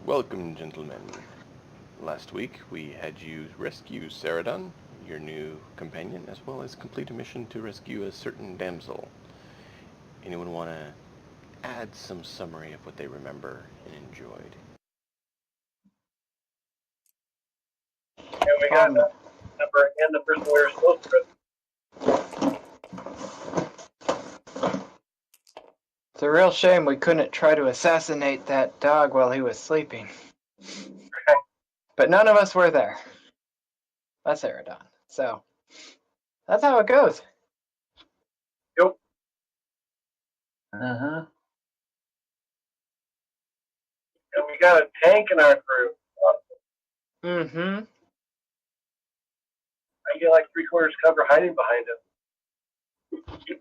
Welcome, gentlemen. Last week we had you rescue Saradon, your new companion, as well as complete a mission to rescue a certain damsel. Anyone want to add some summary of what they remember and enjoyed? And we got the number and the person we were supposed to. It's a real shame we couldn't try to assassinate that dog while he was sleeping. But none of us were there. That's Aradon. So, that's how it goes. Yep. Uh-huh. And we got a tank in our crew. Mm-hmm. I get like 3/4 cover hiding behind him.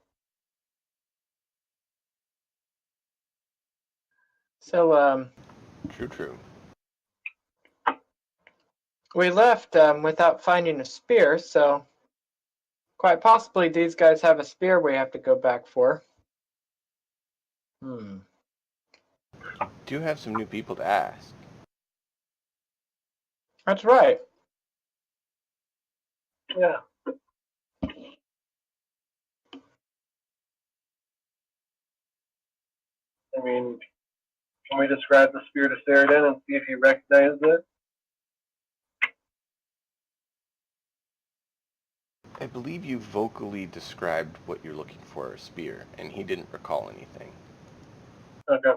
So, True. we left without finding a spear, so quite possibly these guys have a spear we have to go back for. Do have some new people to ask. That's right. Yeah. I mean, can we describe the spear to Saradin and see if he recognizes it? I believe you vocally described what you're looking for, a spear, and he didn't recall anything. Okay.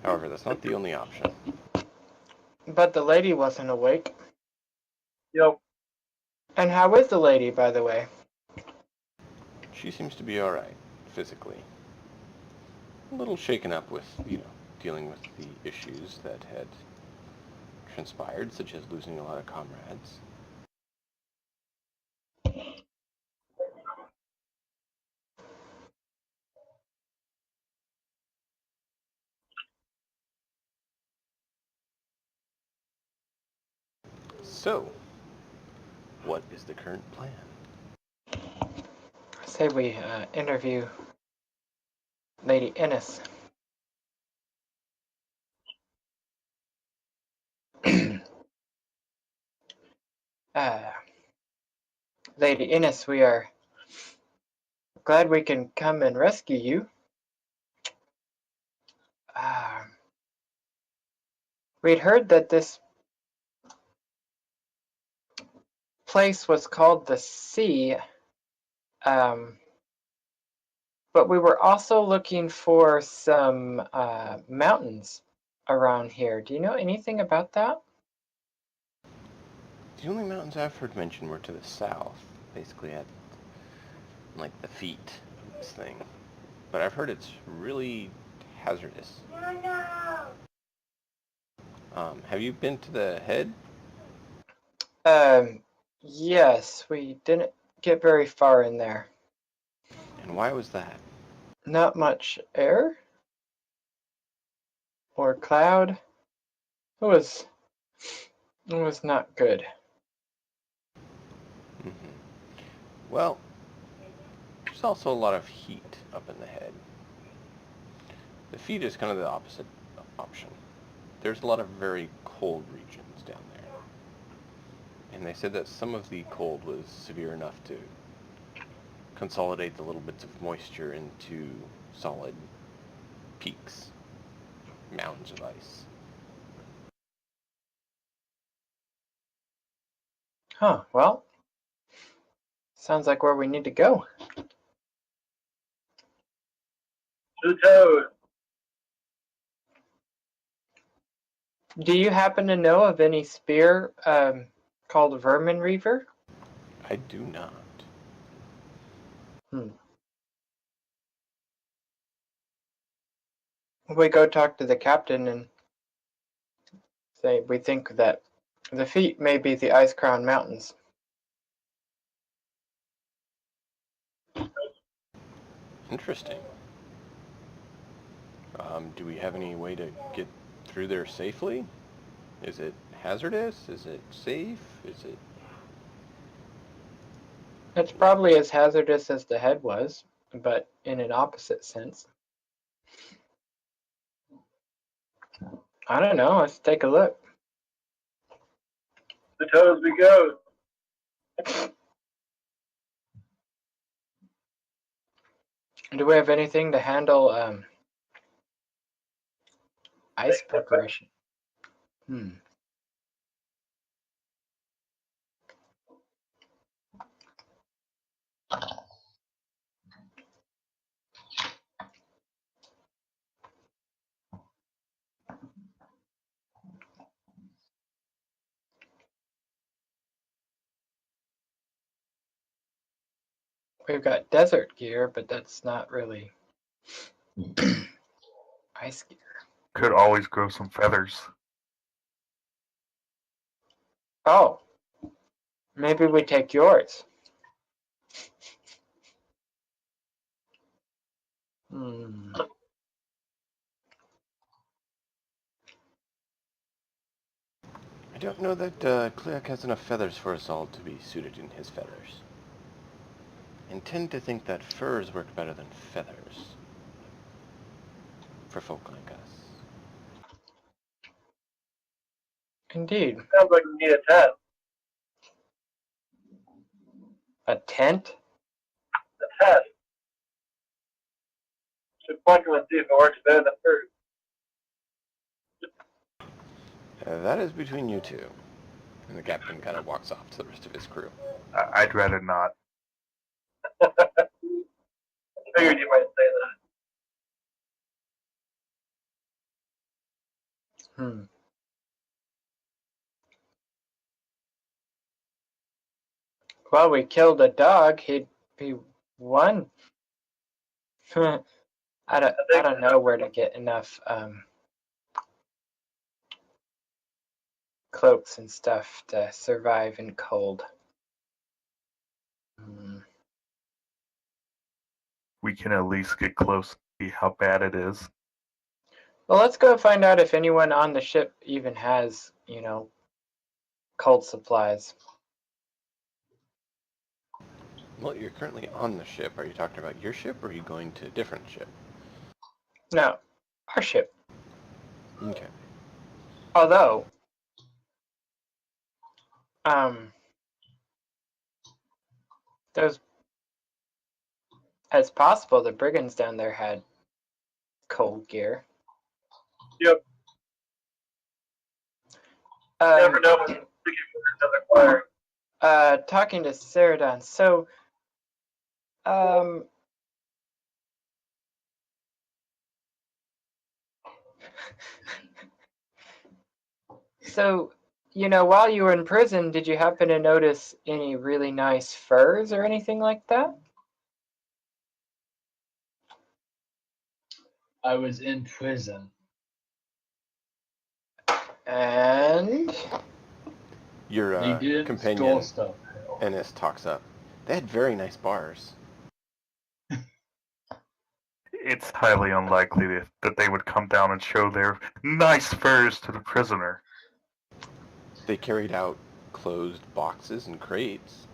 However, that's not the only option. But the lady wasn't awake. Yep. And how is the lady, by the way? She seems to be alright, physically. A little shaken up with, dealing with the issues that had transpired, such as losing a lot of comrades. So, what is the current plan? I say we interview Lady Innes. Lady Innes, we are glad we can come and rescue you. We'd heard that this place was called the Sea, but we were also looking for some mountains around here. Do you know anything about that? The only mountains I've heard mentioned were to the south, basically at, like, the feet of this thing. But I've heard it's really hazardous. Have you been to the head? Yes, we didn't get very far in there. And why was that? Not much air or cloud. It was not good. Well, there's also a lot of heat up in the head. The feet is kind of the opposite option. There's a lot of very cold regions down there. And they said that some of the cold was severe enough to consolidate the little bits of moisture into solid peaks, mountains of ice. Huh, well, sounds like where we need to go. To the toad. Do you happen to know of any spear called Vermin Reaver? I do not. We go talk to the captain and say we think that the feet may be the Ice Crown Mountains. Interesting. Do we have any way to get through there safely? Is it hazardous? Is it safe? Is it... It's probably as hazardous as the head was, but in an opposite sense. I don't know. Let's take a look. The toes we go. Do we have anything to handle ice preparation? We've got desert gear, but that's not really ice gear. Could always grow some feathers. Oh, maybe we take yours. I don't know that Cleok has enough feathers for us all to be suited in his feathers. And tend to think that furs work better than feathers. For folk like us. Indeed. Sounds like we need a tent. A tent? A tent. Should plug them and see if it works better than first. That is between you two. And the captain kind of walks off to the rest of his crew. I'd rather not. I figured you might say that. Well, we killed a dog. He won. I don't know where to get enough cloaks and stuff to survive in cold. We can at least get close to see how bad it is. Well, let's go find out if anyone on the ship even has, cold supplies. Well, you're currently on the ship. Are you talking about your ship, or are you going to a different ship? No, our ship. Okay. Although, it's possible the brigands down there had cold gear. Yep. Never know when another fire. Talking to Ceridon, so so, while you were in prison, did you happen to notice any really nice furs or anything like that? I was in prison. And your They didn't companion, store stuff. Ennis, talks up. They had very nice bars. It's highly unlikely that they would come down and show their nice furs to the prisoner. They carried out closed boxes and crates.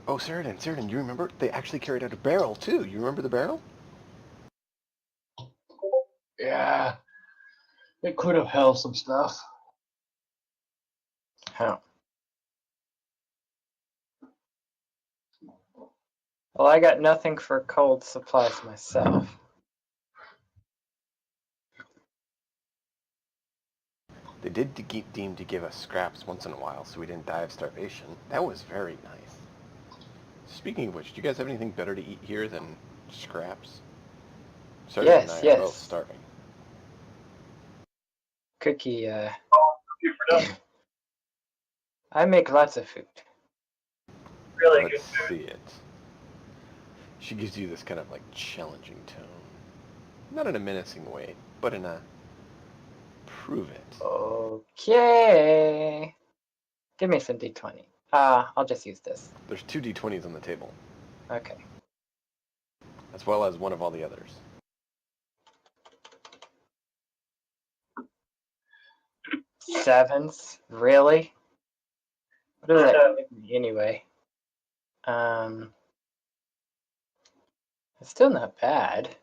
Oh, Ceridon, you remember? They actually carried out a barrel, too. You remember the barrel? Yeah. It could have held some stuff. How? Well, I got nothing for cold supplies myself. They did deem to give us scraps once in a while, so we didn't die of starvation. That was very nice. Speaking of which, do you guys have anything better to eat here than scraps? Ceridon and I are both starving. Cookie, For nothing. I make lots of food. Really Let's good food. see it. She gives you this kind of challenging tone. Not in a menacing way, but in a prove it. Okay. Give me some D20. I'll just use this. There's 2 D20s on the table, Okay. as well as one of all the others. Sevens? Really? What does that give me anyway? It's still not bad.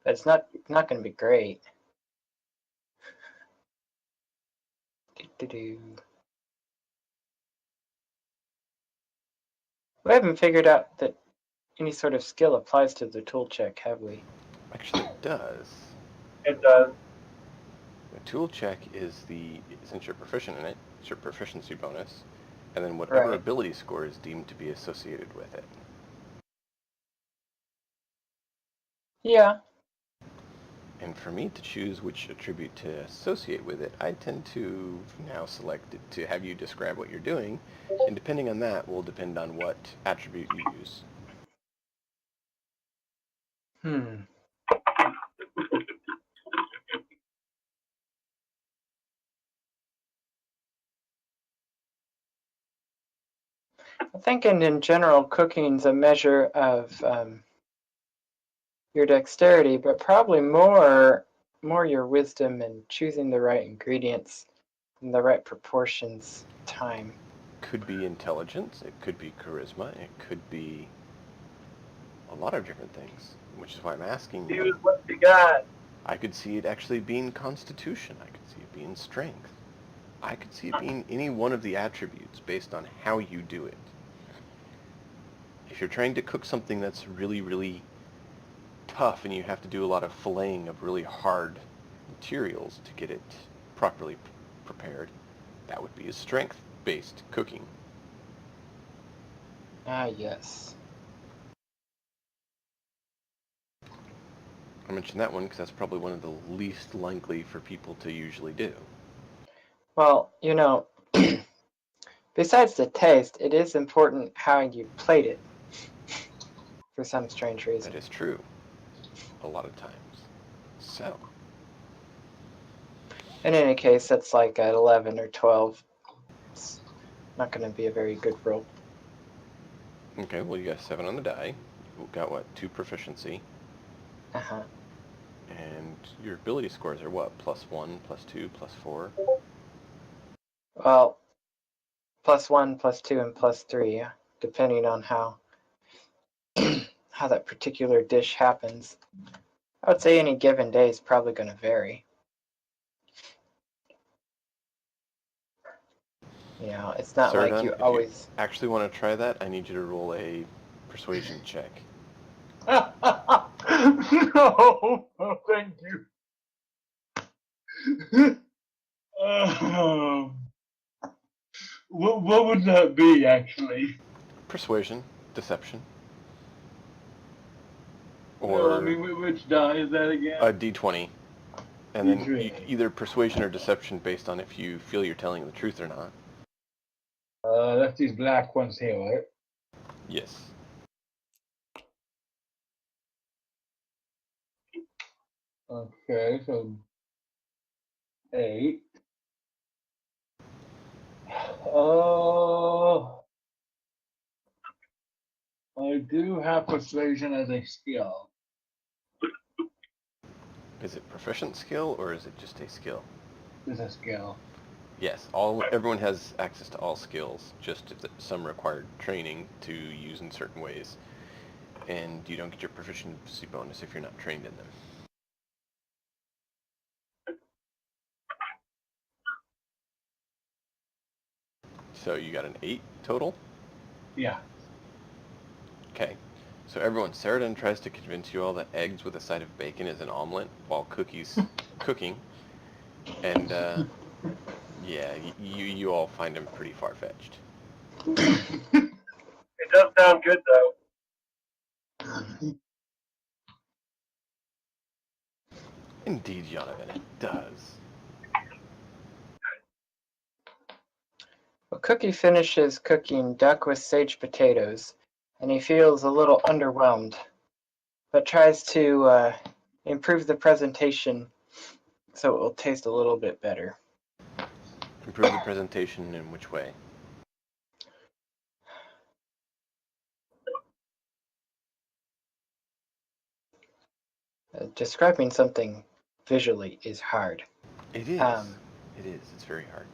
But it's not going to be great. We haven't figured out that any sort of skill applies to the tool check, have we? Actually, it does. It does. The tool check is since you're proficient in it, it's your proficiency bonus, and then whatever Right. ability score is deemed to be associated with it. Yeah. And for me to choose which attribute to associate with it, I tend to now select it to have you describe what you're doing, and depending on that will depend on what attribute you use. I'm thinking in general, cooking's a measure of your dexterity, but probably more your wisdom and choosing the right ingredients in the right proportions, time. Could be intelligence, it could be charisma, it could be a lot of different things, which is why I'm asking you. Use what you got. I could see it actually being constitution, I could see it being strength. I could see it being any one of the attributes based on how you do it. If you're trying to cook something that's really, really tough and you have to do a lot of filleting of really hard materials to get it properly prepared, that would be a strength-based cooking. Ah, yes. I mentioned that one because that's probably one of the least likely for people to usually do. Well, besides the taste, it is important how you plate it for some strange reason. That is true. A lot of times. So. In any case, that's like at 11 or 12. It's not going to be a very good roll. Okay, well, you got 7 on the die. You got, what, 2 proficiency. Uh-huh. And your ability scores are what? +1, +2, +4? Well, +1, +2, and +3, yeah, depending on how how that particular dish happens. I would say any given day is probably going to vary. It's not Sardon, like you if always... you actually want to try that, I need you to roll a persuasion check. No, oh, thank you. What would that be, actually? Persuasion, deception. Well, I Or mean, which die is that again? a d20. And then D20. either persuasion or deception based on if you feel you're telling the truth or not. That's these black ones here, right? Yes. Okay, so 8. Oh, I do have persuasion as a skill. Is it proficient skill or is it just a skill? It's a skill. Yes, everyone has access to all skills, just if some required training to use in certain ways. And you don't get your proficiency bonus if you're not trained in them. So you got an 8 total? Yeah. Okay. So everyone, Saradin tries to convince you all that eggs with a side of bacon is an omelet while cookies cooking. And, yeah, you all find him pretty far-fetched. It does sound good, though. Indeed, Jonathan, it does. Well, Cookie finishes cooking duck with sage potatoes, and he feels a little underwhelmed, but tries to improve the presentation so it will taste a little bit better. Improve the presentation in which way? Describing something visually is hard. It is. It is. It's very hard.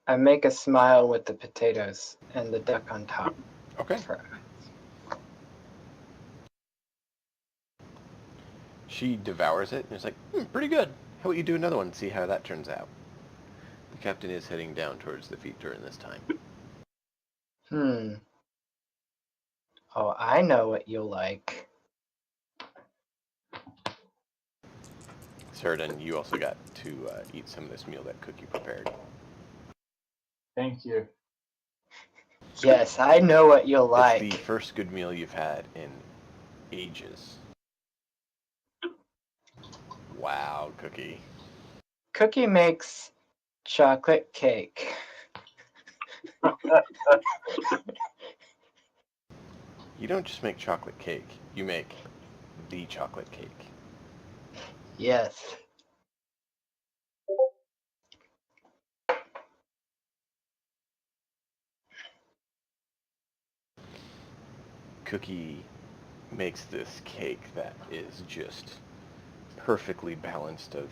I make a smile with the potatoes and the duck on top. Okay. She devours it and is like, pretty good. How about you do another one and see how that turns out? The captain is heading down towards the feet during this time. Oh, I know what you'll like. Certain, you also got to eat some of this meal that Cookie prepared. Thank you. Yes, I know what you'll It's like. the first good meal you've had in ages. Wow, Cookie. Cookie makes chocolate cake. You don't just make chocolate cake. You make the chocolate cake. Yes. Cookie makes this cake that is just perfectly balanced of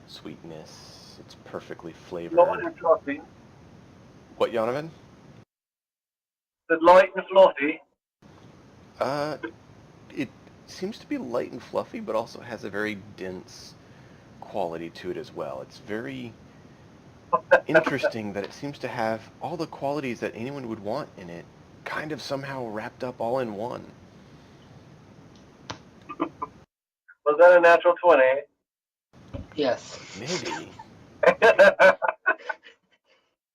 sweetness. It's perfectly flavored. Light and fluffy. What, Yonovan? The light and fluffy. It seems to be light and fluffy, but also has a very dense quality to it as well. It's very interesting that it seems to have all the qualities that anyone would want in it, kind of somehow wrapped up all in one. Was that a natural 20? Yes. Maybe.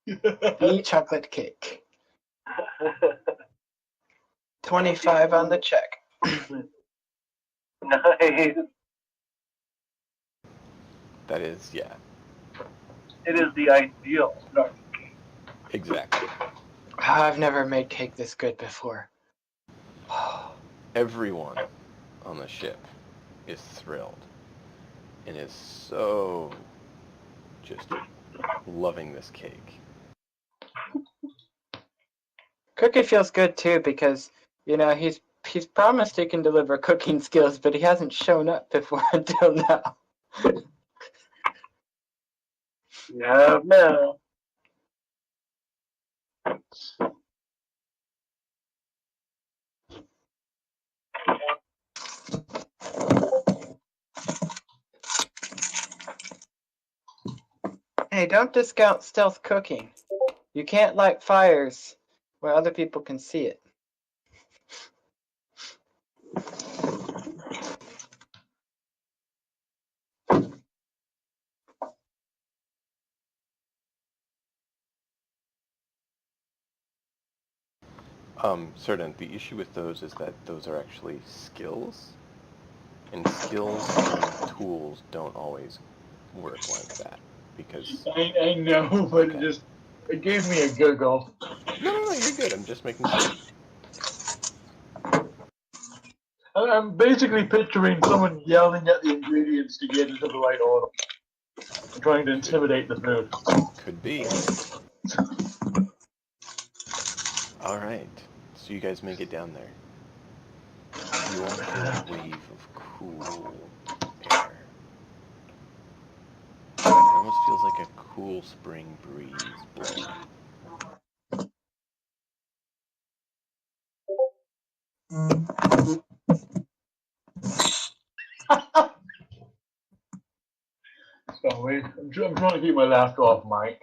The chocolate cake. 25 on the check. Nice. That is, yeah, It is the ideal start. exactly. I've never made cake this good before. Everyone on the ship is thrilled and is so just loving this cake. Cookie feels good too because, you know, he's promised he can deliver cooking skills, but he hasn't shown up before until now. Yeah, no. Hey, don't discount stealth cooking. You can't light fires where other people can see it. Certain. The issue with those is that those are actually skills, and skills and tools don't always work like that because. I know, but Okay. it gave me a giggle. No, you're good. I'm just making sure. I'm basically picturing someone yelling at the ingredients to get into the right order. I'm trying to intimidate the food. Could be. All right. So you guys make it down there. You all feel a wave of cool air. It almost feels like a cool spring breeze blowing. Sorry, I'm trying to keep my laughter off, Mike.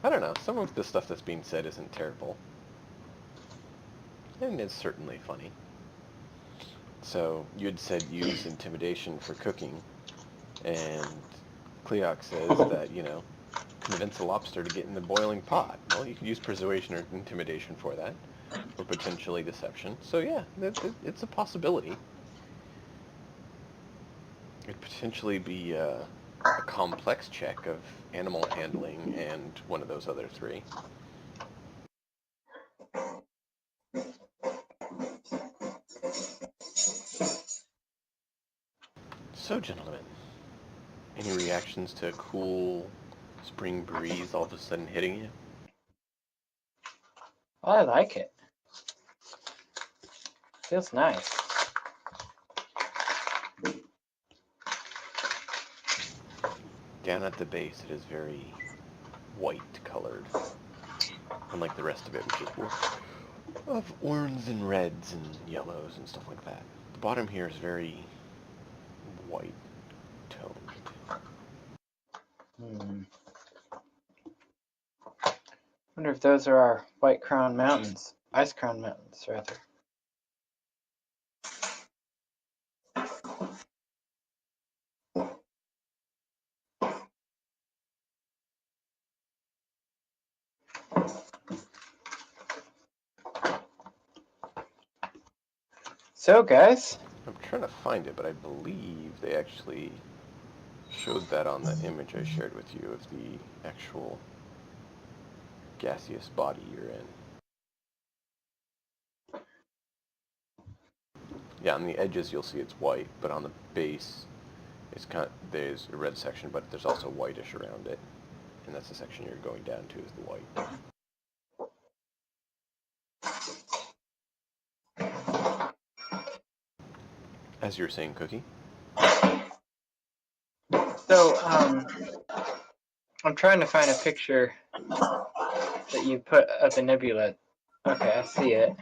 I don't know. Some of the stuff that's being said isn't terrible. And it's certainly funny. So, you had said use intimidation for cooking, and Cleoc says that, convince a lobster to get in the boiling pot. Well, you could use persuasion or intimidation for that, or potentially deception. So yeah, it's a possibility. It'd potentially be a complex check of animal handling and one of those other three. So, gentlemen, any reactions to a cool spring breeze all of a sudden hitting you? Oh, I like it. Feels nice. Down at the base, it is very white colored, unlike the rest of it, which is of orange and reds and yellows and stuff like that. The bottom here is very white toned. Hmm. Wonder if those are our White Crown Mountains. Ice Crown Mountains, rather. So, guys, I'm trying to find it, but I believe they actually showed that on the image I shared with you of the actual gaseous body you're in. Yeah, on the edges you'll see it's white, but on the base it's there's a red section, but there's also whitish around it, and that's the section you're going down to is the white. As you were saying, Cookie? so I'm trying to find a picture that you put of the nebula. Okay, I see it.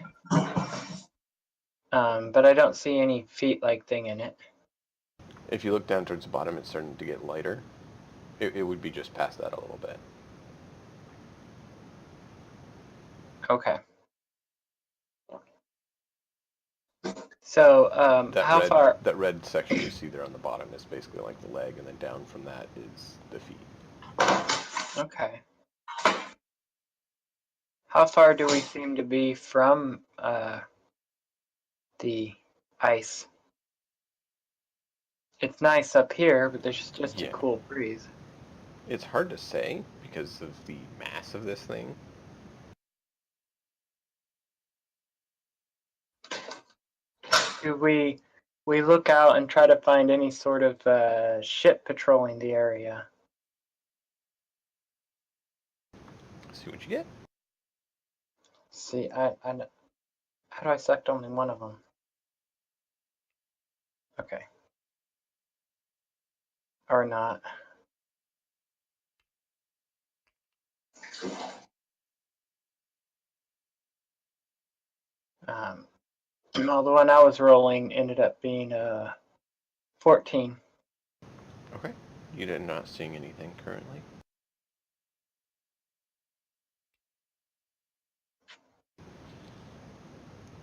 But I don't see any feet-like thing in it. If you look down towards the bottom, it's starting to get lighter. It would be just past that a little bit. Okay. So, how far? That red section you see there on the bottom is basically like the leg, and then down from that is the feet. Okay. How far do we seem to be from the ice? It's nice up here, but there's just a Yeah. cool breeze. It's hard to say because of the mass of this thing. Do we look out and try to find any sort of ship patrolling the area? See what you get. See, how do I select only one of them? Okay. Or not. Well, the one I was rolling ended up being 14. Okay. You're not seeing anything currently.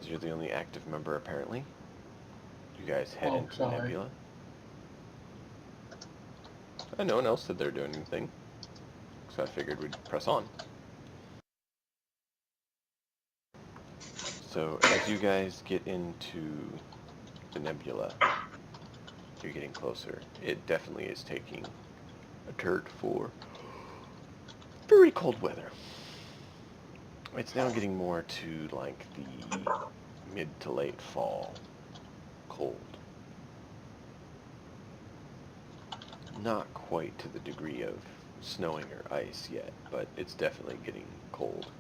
You're the only active member, apparently. You guys head into the nebula. And no one else said they're doing anything, so I figured we'd press on. So, as you guys get into the nebula, you're getting closer. It definitely is taking a turn for very cold weather. It's now getting more to like the mid to late fall cold. Not quite to the degree of snowing or ice yet, but it's definitely getting cold.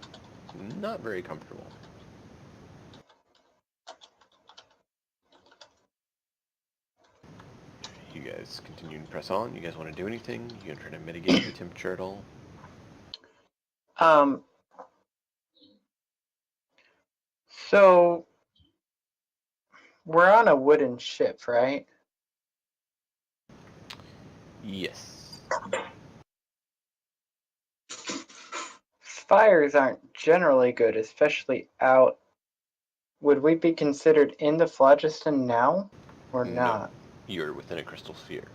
Not very comfortable. You guys continue to press on. You guys want to do anything? You gonna try to mitigate the temperature at all? So we're on a wooden ship, right? Yes. Fires aren't generally good, especially out. Would we be considered in the phlogiston now, or No. not? You're within a crystal sphere.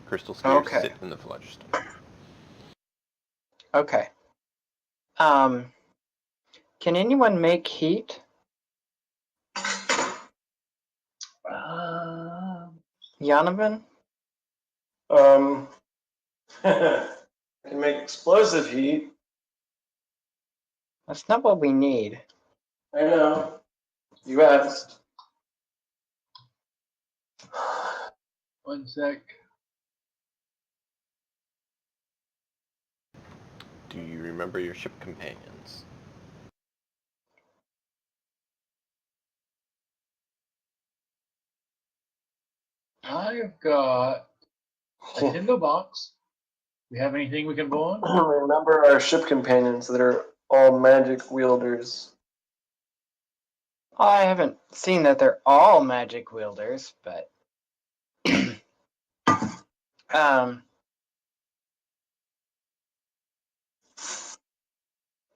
Crystal spheres Okay. sit in the phlogiston. Okay. Can anyone make heat? Yanovan? Can make explosive heat. That's not what we need. I know. You asked. One sec. Do you remember your ship companions? I've got a Nintendo box. We have anything we can blow on? Remember our ship companions that are all magic wielders. I haven't seen that they're all magic wielders, but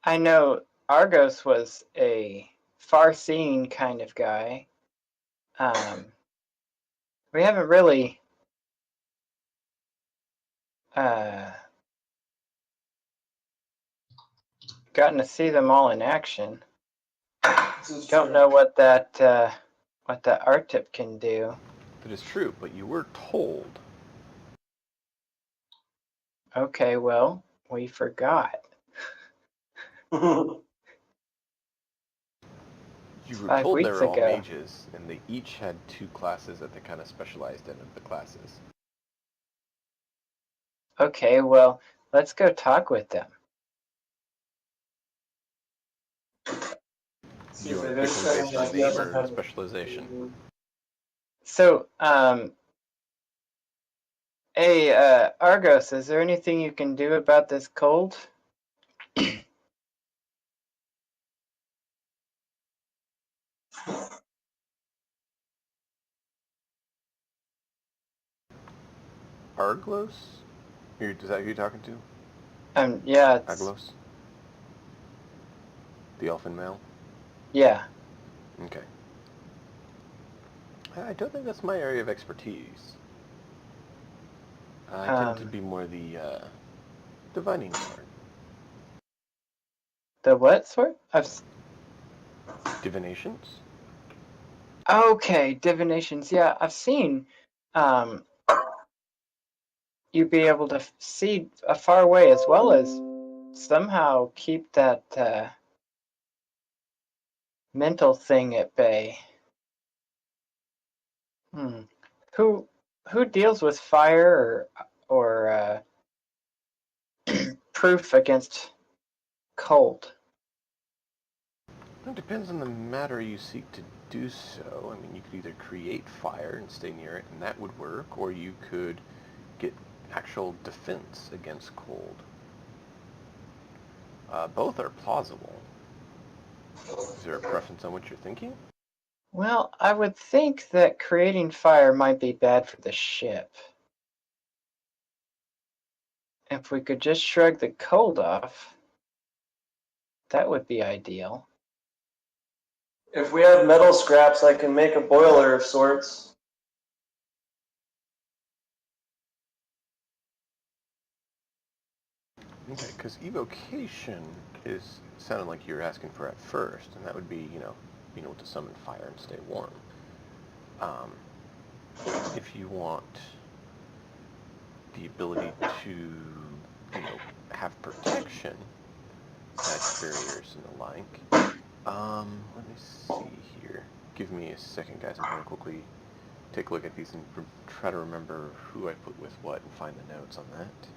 I know Argos was a far-seeing kind of guy. We haven't really gotten to see them all in action. Don't know what that art tip can do. That is true, but you were told. Okay, well, we forgot. You were 5 told they weeks were all ago. mages, and they each had 2 classes that they kind of specialized in of the classes. Okay, well, let's go talk with them. Do you want to pick one based on name or specialization? So, hey, Argos, is there anything you can do about this cold? Arglos? Is that who you're talking to? Yeah, it's, Aglos? The elfin male? yeah. Okay. I don't think that's my area of expertise. I tend to be more the divining sort. The what sort? Divinations? Okay, divinations. Yeah, I've seen you be able to see a far away as well as somehow keep that mental thing at bay. Who deals with fire or proof against cold? It depends on the matter you seek to do so. I mean, you could either create fire and stay near it, and that would work, or you could get actual defense against cold. Both are plausible. Is there a preference on what you're thinking? Well, I would think that creating fire might be bad for the ship. If we could just shrug the cold off, that would be ideal. If we have metal scraps, I can make a boiler of sorts. Okay, because evocation is sounded like you were asking for at first, and that would be, being able to summon fire and stay warm. If you want the ability to, have protection, magic barriers and the like. Let me see here. Give me a second, guys. I'm going to quickly take a look at these and try to remember who I put with what and find the notes on that.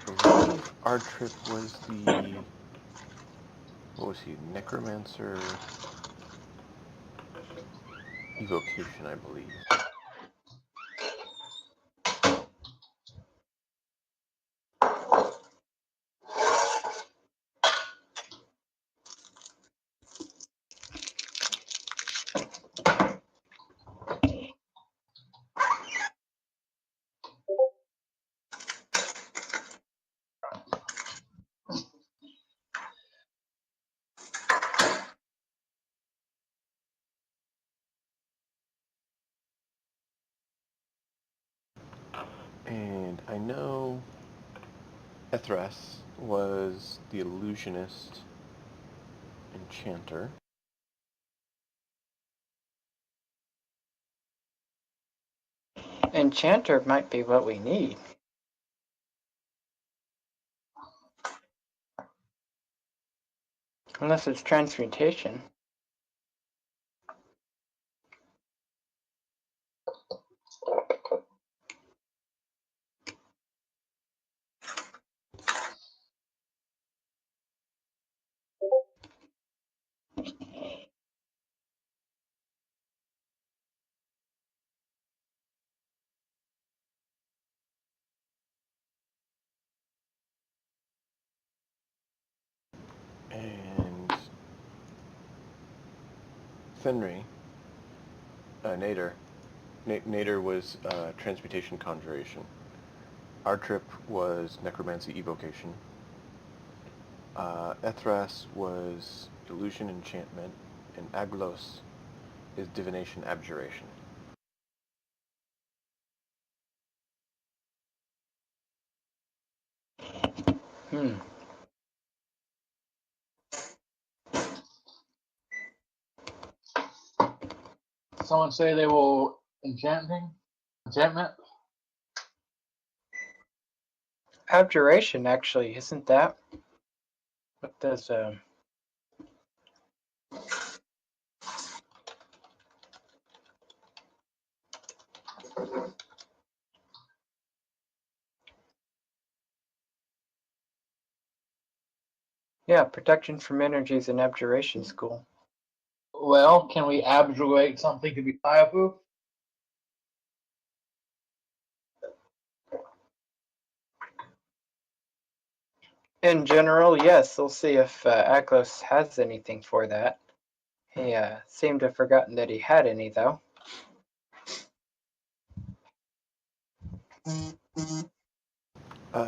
I believe our trip was what was he, Necromancer Evocation, I believe. And I know Ethras was the illusionist enchanter. Enchanter might be what we need. Unless it's transmutation. Fenry, Nader was Transmutation Conjuration. Our trip was Necromancy Evocation. Ethras was Illusion Enchantment, and Aglos is Divination Abjuration. Hmm. Someone say they will enchantment. Abjuration, actually, isn't that? What does Yeah, protection from energies in abjuration school. Well, can we abjurate something to be fireproof? In general, yes. We'll see if Aklos has anything for that. He seemed to have forgotten that he had any, though.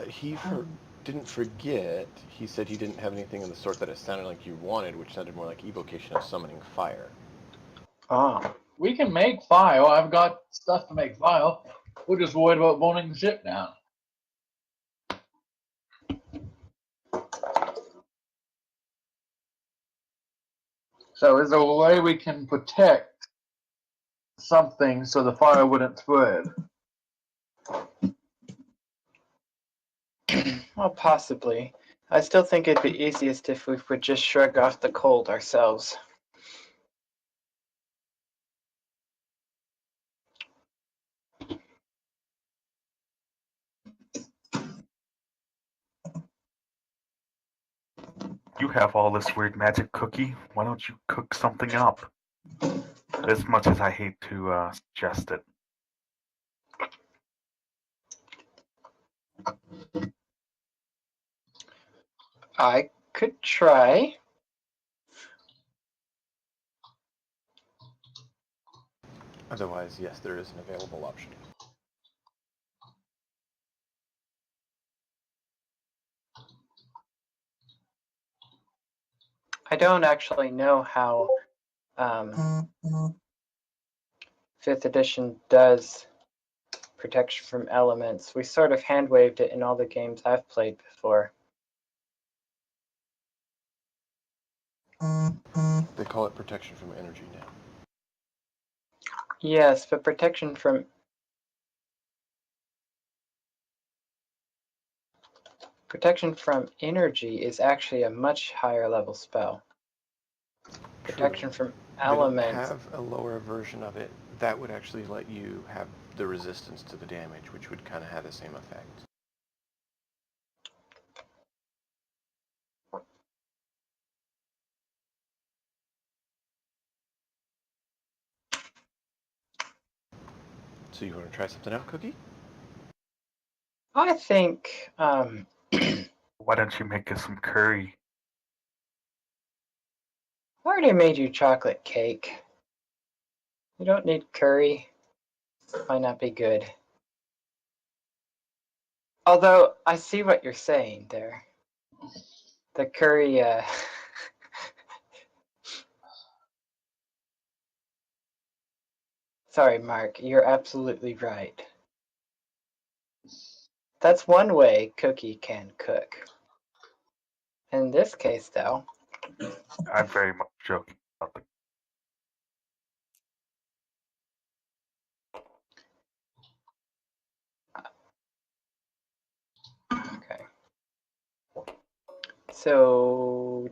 He didn't forget. He said he didn't have anything of the sort that it sounded like you wanted, which sounded more like evocation of summoning fire. Ah. We can make fire. I've got stuff to make fire. We're just worried about burning the ship down. So is there a way we can protect something so the fire wouldn't spread? Well, possibly. I still think it'd be easiest if we would just shrug off the cold ourselves. You have all this weird magic cookie. Why don't you cook something up? As much as I hate to suggest it. I could try. Otherwise, yes, there is an available option. I don't actually know how 5th edition does protection from elements. We sort of hand-waved it in all the games I've played before. They call it protection from energy now. Yes, but protection from energy is actually a much higher level spell. Protection from elements. They don't have a lower version of it. That would actually let you have the resistance to the damage, which would kind of have the same effect. So you want to try something out, Cookie? I think Why don't you make us some curry? I already made you chocolate cake. You don't need curry. Might not be good. Although I see what you're saying there. The curry Sorry, Mark, you're absolutely right. That's one way Cookie can cook. In this case, though, I'm very much joking about the okay. So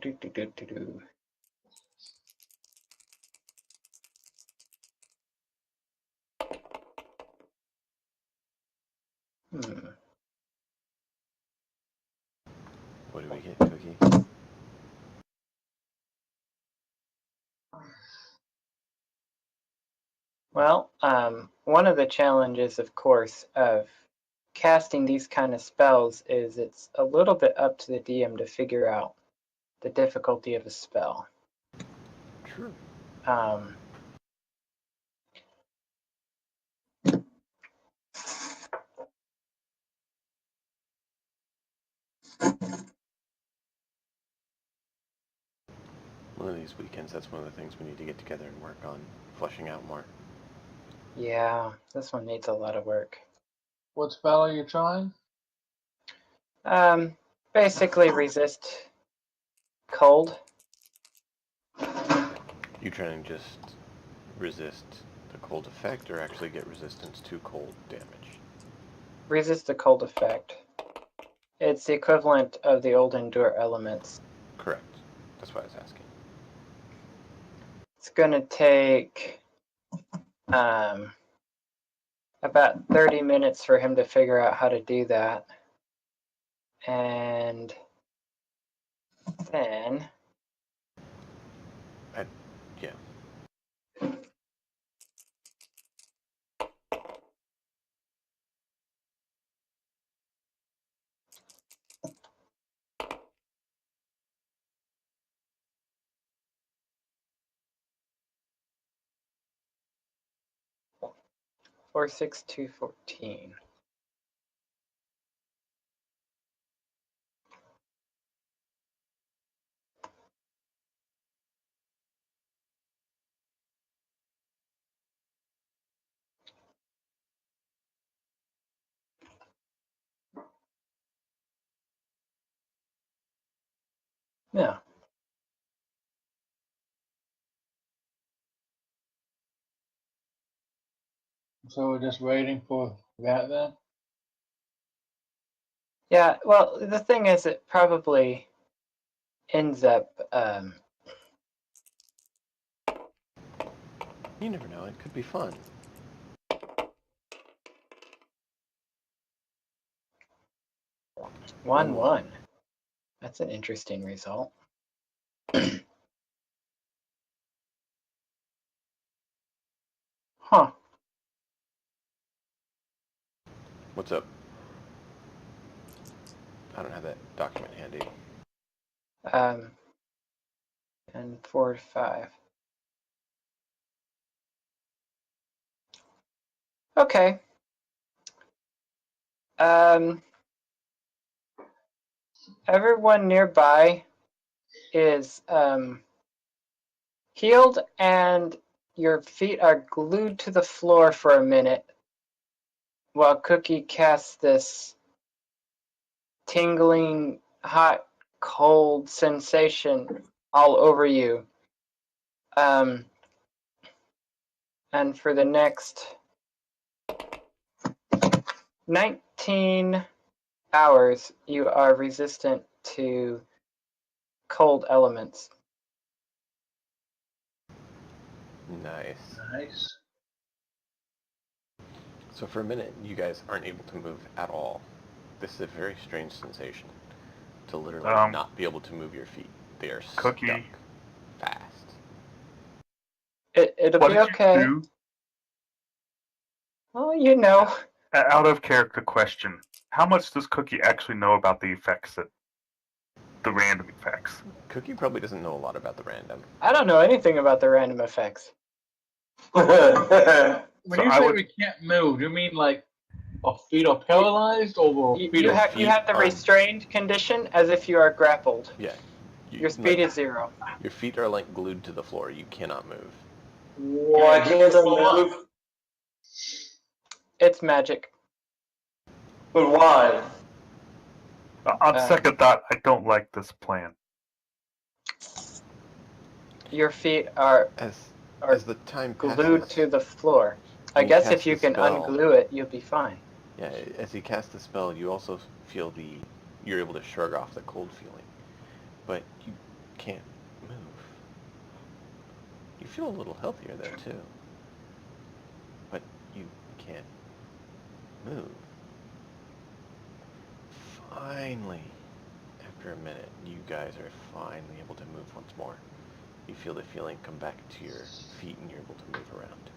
What do we get, Cookie? Well, one of the challenges, of course, of casting these kind of spells is it's a little bit up to the DM to figure out the difficulty of a spell. True. One of these weekends, that's one of the things we need to get together and work on fleshing out more. Yeah, this one needs a lot of work. What spell are you trying? Basically resist cold. You trying to just resist the cold effect or actually get resistance to cold damage? Resist the cold effect. It's the equivalent of the old endure elements. Correct. That's why I was asking. It's gonna take about 30 minutes for him to figure out how to do that. And then Yeah. four, 6, 2, 14. Yeah. So we're just waiting for that then? Yeah, well, the thing is, it probably ends up, You never know. It could be fun. 1-1. That's an interesting result. Huh. What's up? I don't have that document handy. And 4 to 5. Okay. Everyone nearby is healed, and your feet are glued to the floor for a minute while Cookie casts this tingling, hot, cold sensation all over you. And for the next 19 hours, you are resistant to cold elements. Nice. Nice. So for a minute, you guys aren't able to move at all. This is a very strange sensation to literally not be able to move your feet. They are Cookie. stuck fast. It'll What be did okay. you do? Well, you know. Out of character question. How much does Cookie actually know about the effects the random effects? Cookie probably doesn't know a lot about the random. I don't know anything about the random effects. Well, When So you I say would- we can't move, do you mean like our feet are paralyzed or our feet You are... have the are- restrained condition as if you are grappled. Yeah. Your speed is 0. Your feet are like glued to the floor. You cannot move. why can't I move? It's magic. But why? On second thought, I don't like this plan. Your feet are As the time passes, glued to the floor. I and you guess cast if you the can spell- unglue it, you'll be fine. Yeah, as you cast the spell, you also feel you're able to shrug off the cold feeling, but you can't move. You feel a little healthier though too, but you can't move. Finally, after a minute, you guys are finally able to move once more. You feel the feeling come back to your feet and you're able to move around.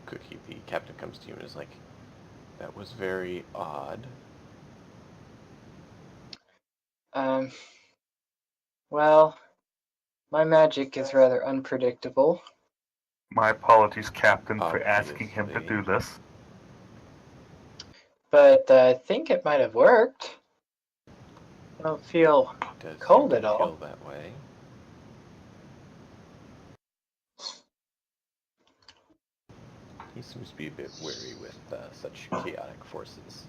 Cookie, the captain, comes to you and is like, "That was very odd." Well, my magic is rather unpredictable. My apologies, Captain, for asking him to Obviously. do this. But I think it might have worked. I don't feel Does cold seem at to all. feel that way. He seems to be a bit wary with such chaotic forces.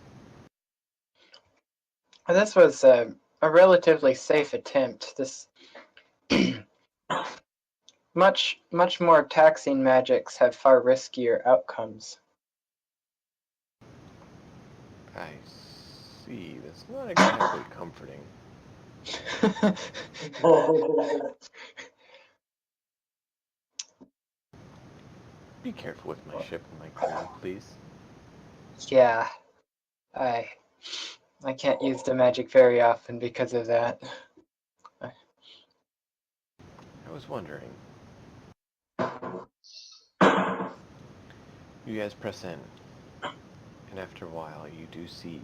This was a relatively safe attempt. This much more taxing magics have far riskier outcomes. I see. That's not exactly comforting. Be careful with my ship and my crew, please. Yeah, I can't use the magic very often because of that. I was wondering. You guys press in, and after a while you do see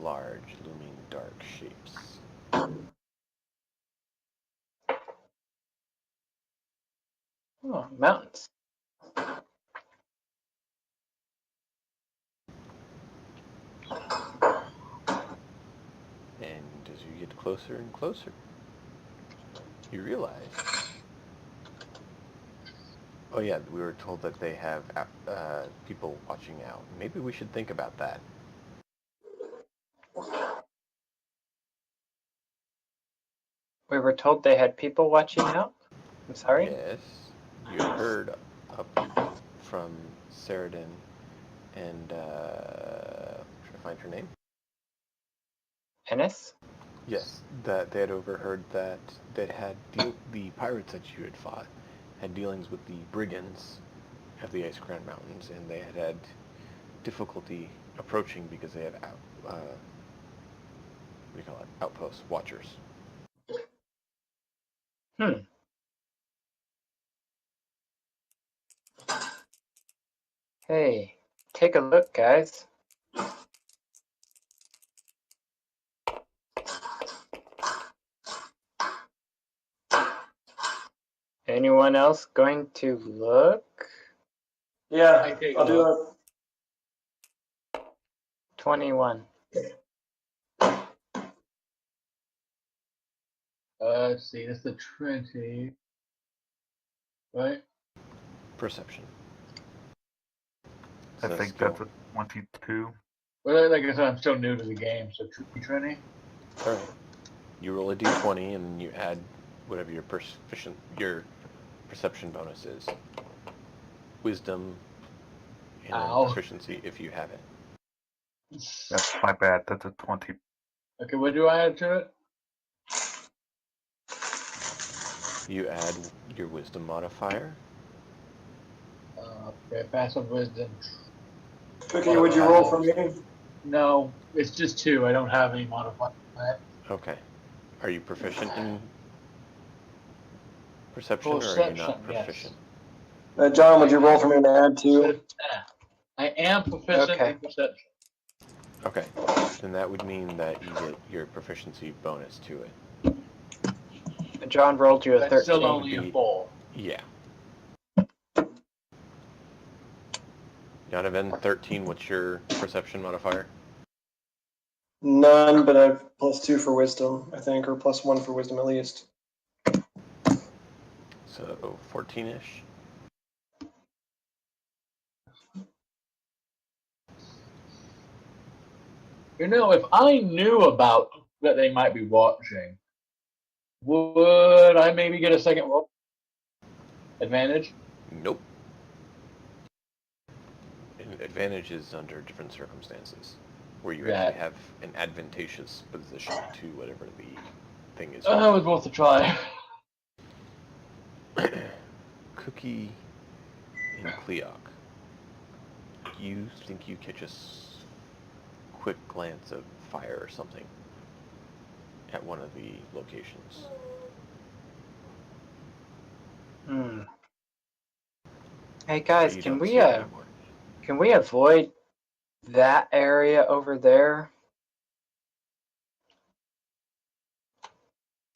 large, looming, dark shapes. Oh, mountains. And as you get closer and closer, you realize... Oh yeah, we were told that they have people watching out. Maybe we should think about that. We were told they had people watching out? I'm sorry? Yes, you heard up from Saradin and, trying to find her name? Ennis? Yes, that they had overheard that the pirates that you had fought had dealings with the brigands of the Ice Crown Mountains, and they had difficulty approaching because they had what do you call it? Outposts, watchers. Hey, take a look, guys. Anyone else going to look? Yeah, take I'll a do it. 21. Let's see, that's the 20. Right? Perception. I So think skill. that's a 22. Well, like I said, I'm still new to the game, so 20. All right. You roll a d20 and you add whatever your perception bonus is. Wisdom and Ow. proficiency if you have it. That's my bad. That's a 20. Okay, what do I add to it? You add your wisdom modifier. Okay, passive wisdom. Cookie, would you roll for me? No, it's just 2. I don't have any modifier for that. Okay. Are you proficient in perception, or are you not Perception, yes. proficient? John, would you roll for me and add 2? I am proficient Okay. in perception. Okay. Then that would mean that you get your proficiency bonus to it. John rolled you a That's still 13. only a 4. Yeah. Donovan, 13, what's your perception modifier? None, but I have +2 for wisdom, I think, or +1 for wisdom at least. So 14-ish. You know, if I knew about that they might be watching, would I maybe get a second roll? Advantage? Nope. And advantage is under different circumstances, where you actually have an advantageous position to whatever the thing is. It was worth a try. Cookie and Cleok, you think you catch a quick glance of fire or something at one of the locations. Hey guys, You can don't see it anymore. can we avoid that area over there?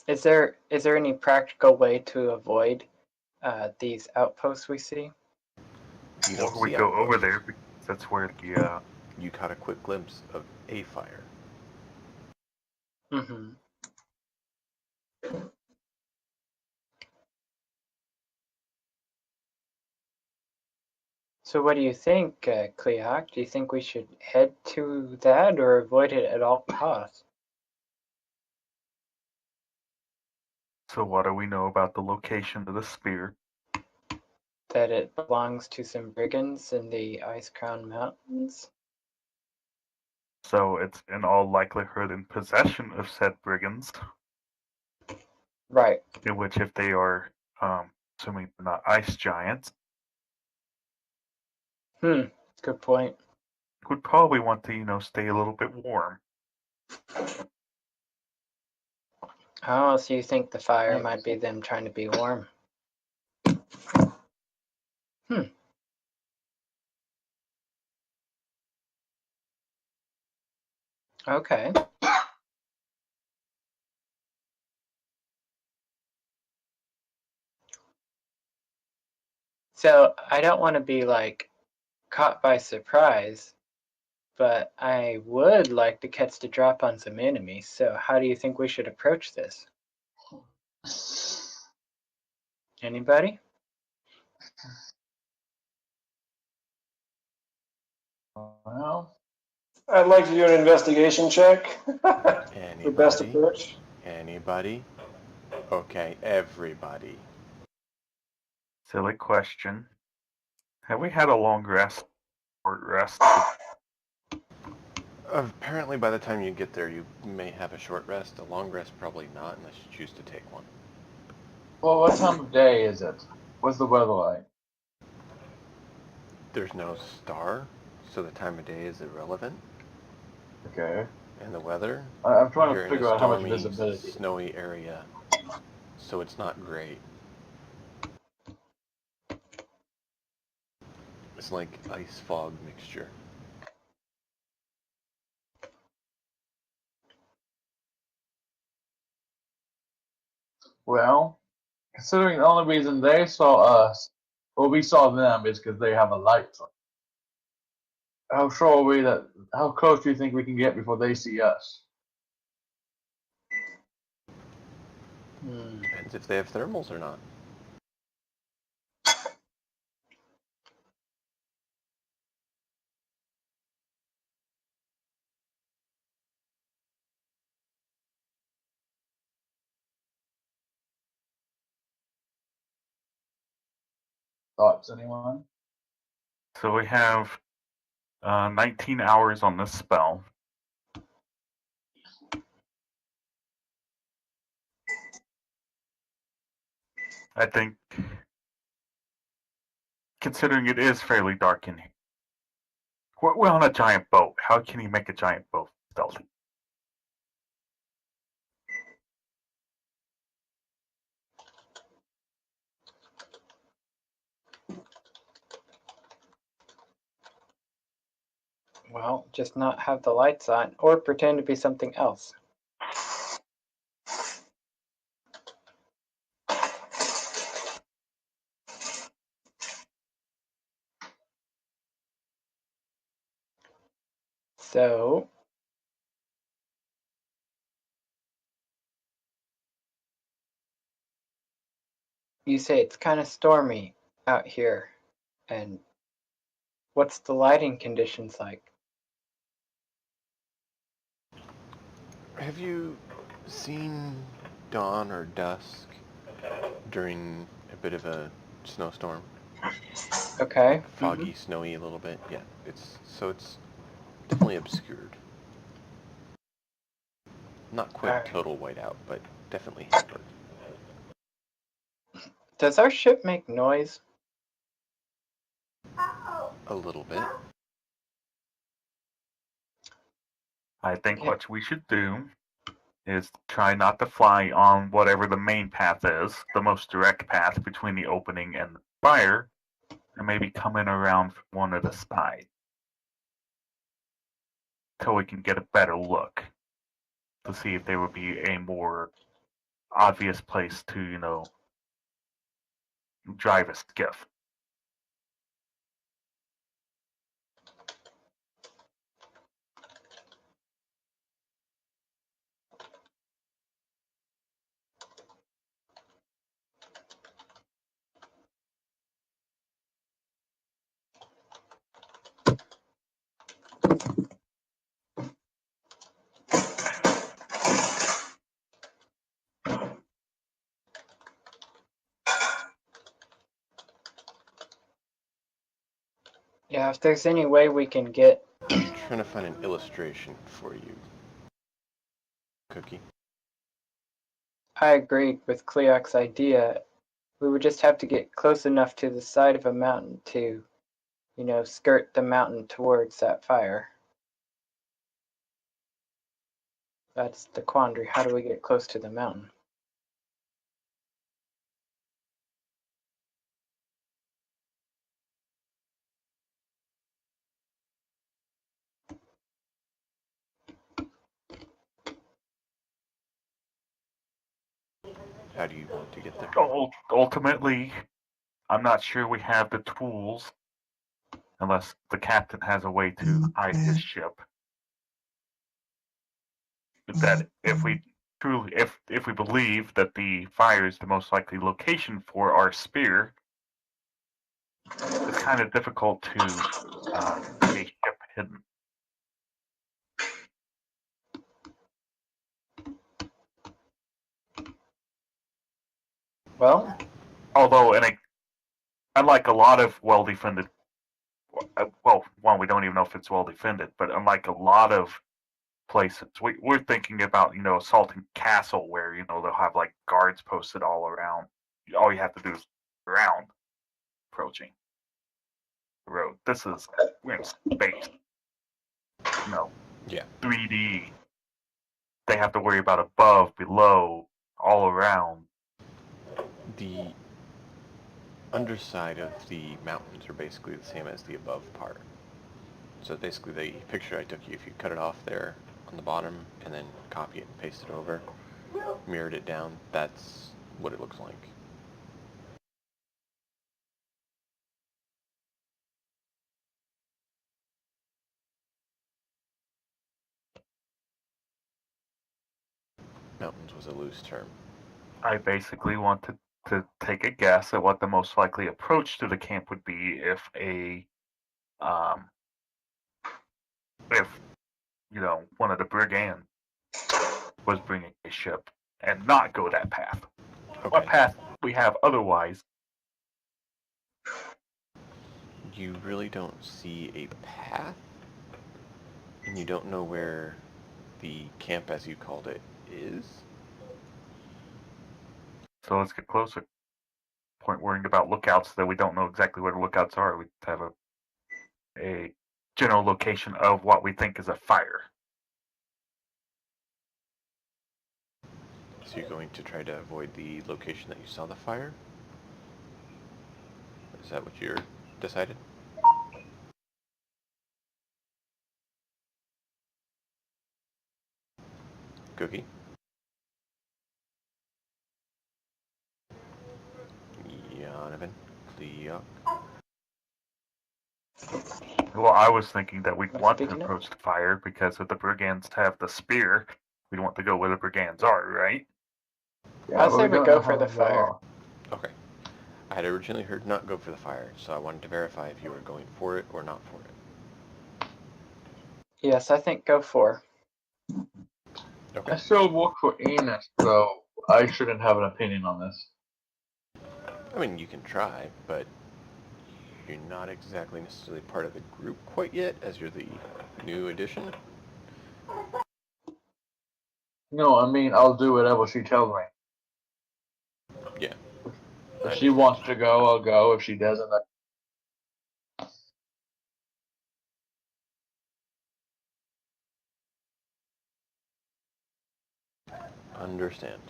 Is there any practical way to avoid these outposts we see? You don't Or we see go over outposts. there because that's where the You caught a quick glimpse of a fire. Mm-hmm. So what do you think, Cleoc? Do you think we should head to that or avoid it at all costs? So what do we know about the location of the spear? That it belongs to some brigands in the Ice Crown Mountains? So it's in all likelihood in possession of said brigands, Right. in which if they are, assuming they're not ice giants, Good point. would probably want to, stay a little bit warm. Oh, so you think the fire Thanks. might be them trying to be warm? Okay. So I don't want to be like caught by surprise, but I would like to catch the drop on some enemies. So how do you think we should approach this? Anybody? Well, I'd like to do an investigation check for best Anybody? approach. Anybody? Okay, everybody. Silly question. Have we had a long rest, short rest? Apparently, by the time you get there, you may have a short rest. A long rest, probably not, unless you choose to take one. well, what time of day is it? What's the weather like? There's no star, so the time of day is irrelevant. Okay. And the weather, I'm trying you're to in a figure out how much stormy, visibility. snowy area, so it's not great. It's like ice fog mixture. Well, considering the only reason they saw us, or we saw them, is because they have a light. How sure are we that? How close do you think we can get before they see us? Depends if they have thermals or not. Thoughts, anyone? So we have 19 hours on this spell. I think, considering it is fairly dark in here, we're on a giant boat. How can you make a giant boat stealthy? Well, just not have the lights on or pretend to be something else. So you say it's kind of stormy out here, and what's the lighting conditions like? Have you seen dawn or dusk during a bit of a snowstorm? Okay. Like foggy, snowy a little bit? Yeah, it's definitely obscured. Not quite Alright. total whiteout, but definitely hampered. Does our ship make noise? A little bit. I think Yeah. what we should do is try not to fly on whatever the main path is, the most direct path between the opening and the fire, and maybe come in around one of the sides till we can get a better look to see if there would be a more obvious place to, you know, drive a skiff. Yeah, if there's any way we can get... I'm trying to find an illustration for you, Cookie. I agreed with Cleoc's idea. We would just have to get close enough to the side of a mountain to, you know, skirt the mountain towards that fire. That's the quandary. How do we get close to the mountain? How do you want to get there? Ultimately, I'm not sure we have the tools unless the captain has a way to hide his ship. That if we truly, if we believe that the fire is the most likely location for our spear, it's kind of difficult to keep a ship hidden. Well, Although, unlike a lot of well-defended, well, one, we don't even know if it's well-defended, but unlike a lot of places, we're thinking about, you know, assaulting castle where, you know, they'll have like guards posted all around. All you have to do is around approaching the road. We're in space, you know, Yeah. 3D. They have to worry about above, below, all around. The underside of the mountains are basically the same as the above part. So basically the picture I took you, if you cut it off there on the bottom and then copy it and paste it over, mirrored it down, that's what it looks like. Mountains was a loose term. I basically want to take a guess at what the most likely approach to the camp would be if you know, one of the brigands was bringing a ship and not go that path. Okay. What path we have otherwise? You really don't see a path, and you don't know where the camp, as you called it, is. So let's get closer. Point worrying about lookouts that we don't know exactly where the lookouts are. We have a general location of what we think is a fire. So you're going to try to avoid the location that you saw the fire? Is that what you're decided? Cookie? Donovan? Cleo? Well, I was thinking that we'd I'm want to speaking up. approach the fire because if the brigands have the spear, we'd want to go where the brigands are, right? I'd say we don't go know for how the to go fire. off. Okay. I had originally heard not go for the fire, so I wanted to verify if you were going for it or not for it. Yes, I think go for. Okay. I still work for Enos, so I shouldn't have an opinion on this. I mean, you can try, but you're not exactly necessarily part of the group quite yet, as you're the new addition. No, I mean, I'll do whatever she tells me. Yeah. If she wants to go, I'll go. If she doesn't, Understand.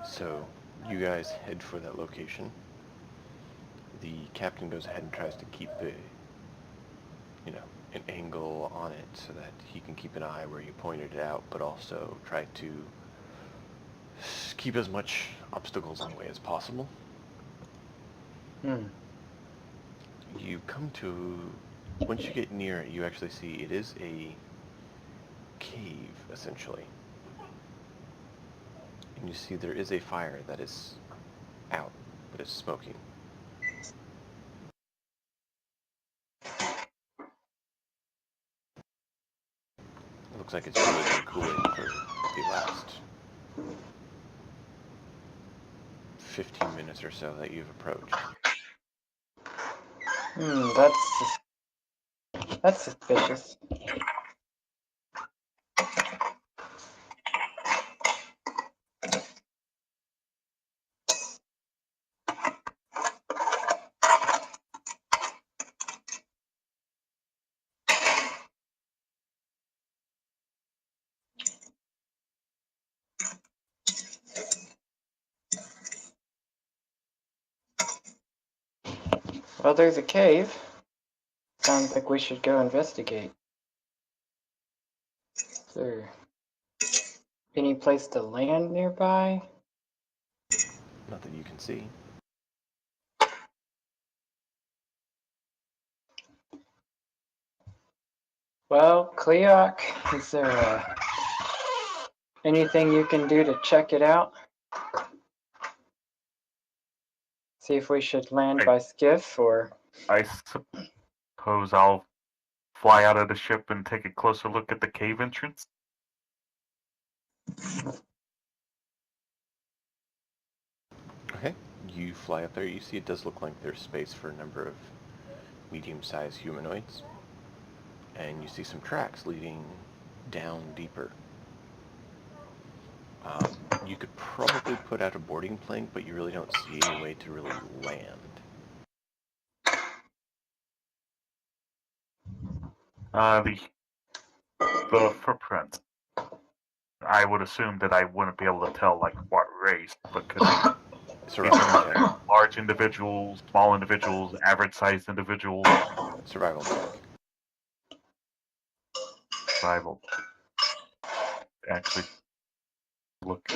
So, you guys head for that location. The captain goes ahead and tries to keep an angle on it so that he can keep an eye where you pointed it out, but also try to keep as much obstacles in the way as possible. Hmm. You come to, once you get near it, you actually see it is a cave, essentially. And you see there is a fire that is out, but it's smoking. It looks like it's probably been cooling for the last 15 minutes or so that you've approached. That's suspicious. Well, there's a cave. Sounds like we should go investigate. Is there any place to land nearby? Not that you can see. Well, Cleoc, is there anything you can do to check it out? See if we should land by skiff or... I suppose I'll fly out of the ship and take a closer look at the cave entrance. Okay. You fly up there. You see it does look like there's space for a number of medium-sized humanoids. And you see some tracks leading down deeper. You could probably put out a boarding plank, but you really don't see any way to really land. The footprints. I would assume that I wouldn't be able to tell like what race, but could they Survival check. large individuals, small individuals, average-sized individuals? Survival check. Survival. Actually, look.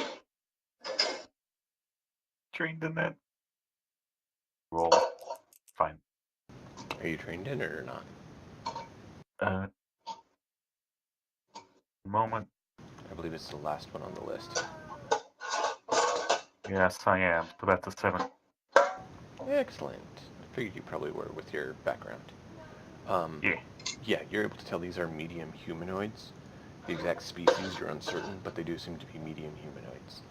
Trained in that. Roll. Fine. Are you trained in it or not? Moment. I believe it's the last one on the list. Yes, I am. But that's a 7. Excellent. I figured you probably were with your background. Yeah. Yeah, you're able to tell these are medium humanoids. The exact species are uncertain, but they do seem to be medium humanoids.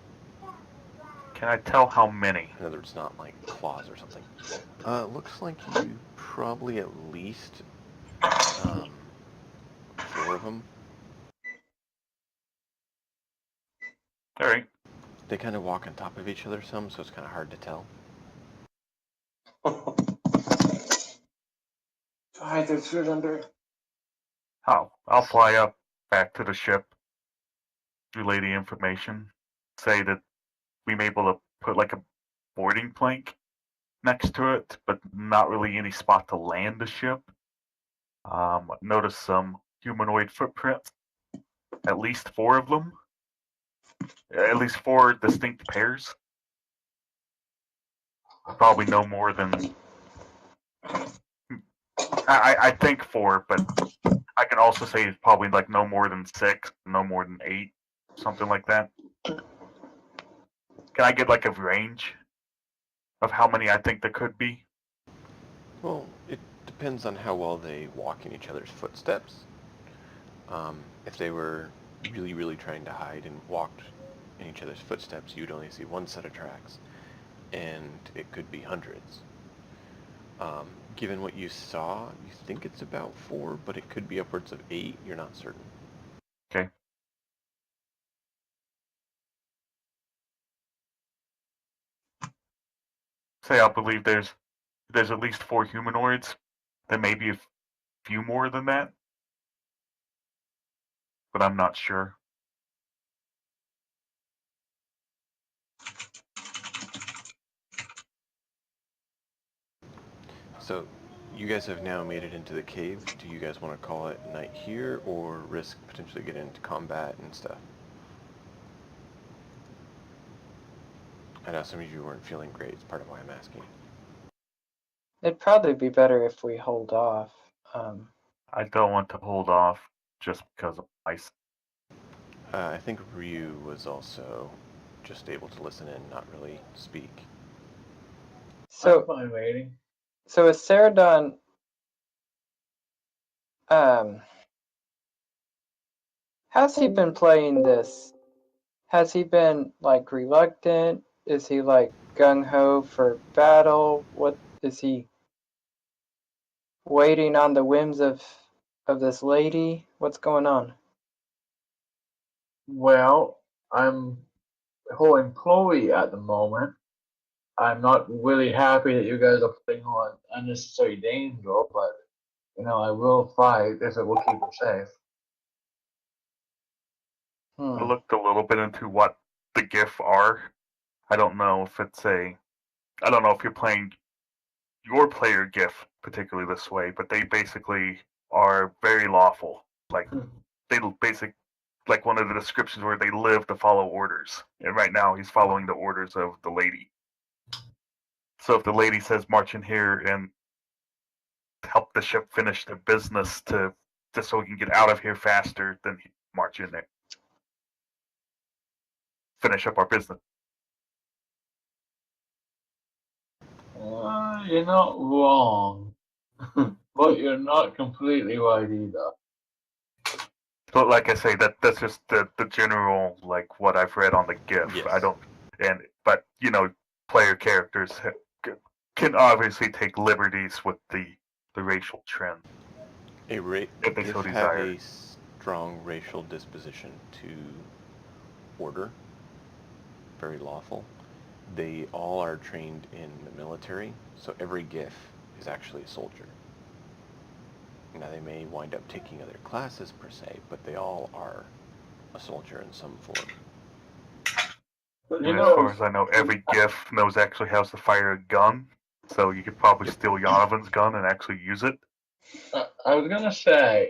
Can I tell how many? In other words, not like claws or something. Looks like you probably at least 4 of them. All right. They kind of walk on top of each other some, so it's kind of hard to tell. Hide their food under. I'll fly up back to the ship, relay the information, say that we may be able to put like a boarding plank next to it, but not really any spot to land the ship. Notice some humanoid footprints, at least 4 of them, at least 4 distinct pairs. Probably no more than I think 4, but I can also say it's probably like no more than 6, no more than 8, something like that. Can I get like a range of how many I think there could be? Well, it depends on how well they walk in each other's footsteps. If they were really, really trying to hide and walked in each other's footsteps, you'd only see 1 set of tracks, and it could be hundreds. Given what you saw, you think it's about 4, but it could be upwards of 8. You're not certain. Okay. Say I believe there's at least 4 humanoids. There may be a few more than that, but I'm not sure. So, you guys have now made it into the cave. Do you guys want to call it night here, or risk potentially getting into combat and stuff? I know some of you weren't feeling great. It's part of why I'm asking. It'd probably be better if we hold off. I don't want to hold off just because of ice. I think Ryu was also just able to listen and not really speak. I'm So, fine waiting. so is Ceradon, how's he been playing this? Has he been like reluctant? Is he like gung ho for battle? What is he waiting on the whims of this lady? What's going on? Well, I'm a whole employee at the moment. I'm not really happy that you guys are putting on unnecessary danger, but I will fight if it will keep her safe. I looked a little bit into what the GIF are. I don't know if I don't know if you're playing your player GIF particularly this way, but they basically are very lawful. Like they like one of the descriptions where they live to follow orders. And right now he's following the orders of the lady. So if the lady says march in here and help the ship finish their business just so we can get out of here faster, then he march in there. Finish up our business. You're not wrong, but you're not completely right either. But like I say, that's just the general like what I've read on the GIF. Yes. I don't but player characters can obviously take liberties with the racial trend if they GIF so have desire. a strong racial disposition to order, very lawful. They all are trained in the military, so every GIF is actually a soldier. Now they may wind up taking other classes per se, but they all are a soldier in some form. But And as far as I know, every GIF knows actually how to fire a gun, so you could probably Yep. steal Jonathan's gun and actually use it. I was gonna say,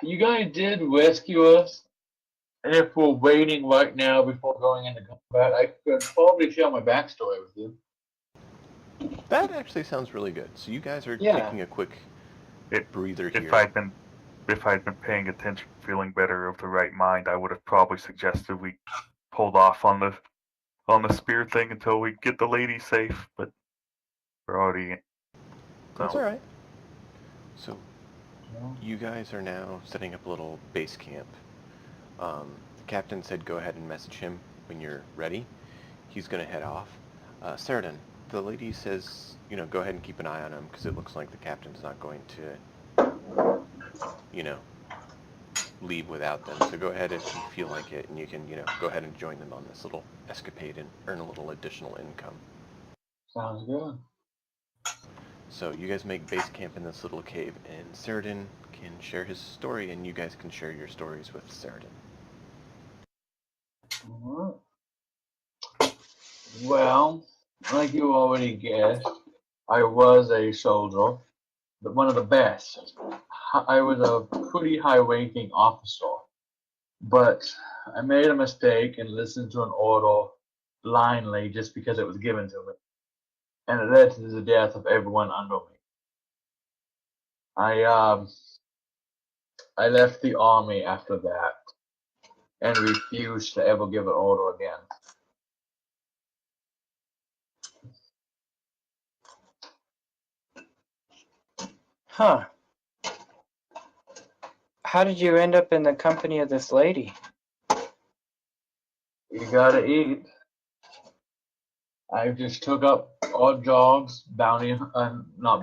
you guys did rescue us, and if we're waiting right now before going into combat, I could probably share my backstory with you. That actually sounds really good. So you guys are Yeah. taking a quick breather If here. If I'd been paying attention, feeling better of the right mind, I would have probably suggested we hold off on the spear thing until we get the lady safe. But we're already. That's So, all right. So you guys are now setting up a little base camp. The captain said go ahead and message him when you're ready. He's going to head off. Saradin, the lady says, go ahead and keep an eye on him because it looks like the captain's not going to, leave without them. So go ahead if you feel like it, and you can, go ahead and join them on this little escapade and earn a little additional income. Sounds good. So you guys make base camp in this little cave, and Saradin can share his story, and you guys can share your stories with Saradin. Alright. Well, like you already guessed, I was a soldier, but one of the best. I was a pretty high-ranking officer, but I made a mistake and listened to an order blindly just because it was given to me, and it led to the death of everyone under me. I left the army after that and refused to ever give an order again. Huh. How did you end up in the company of this lady? You gotta eat. I just took up odd jobs, not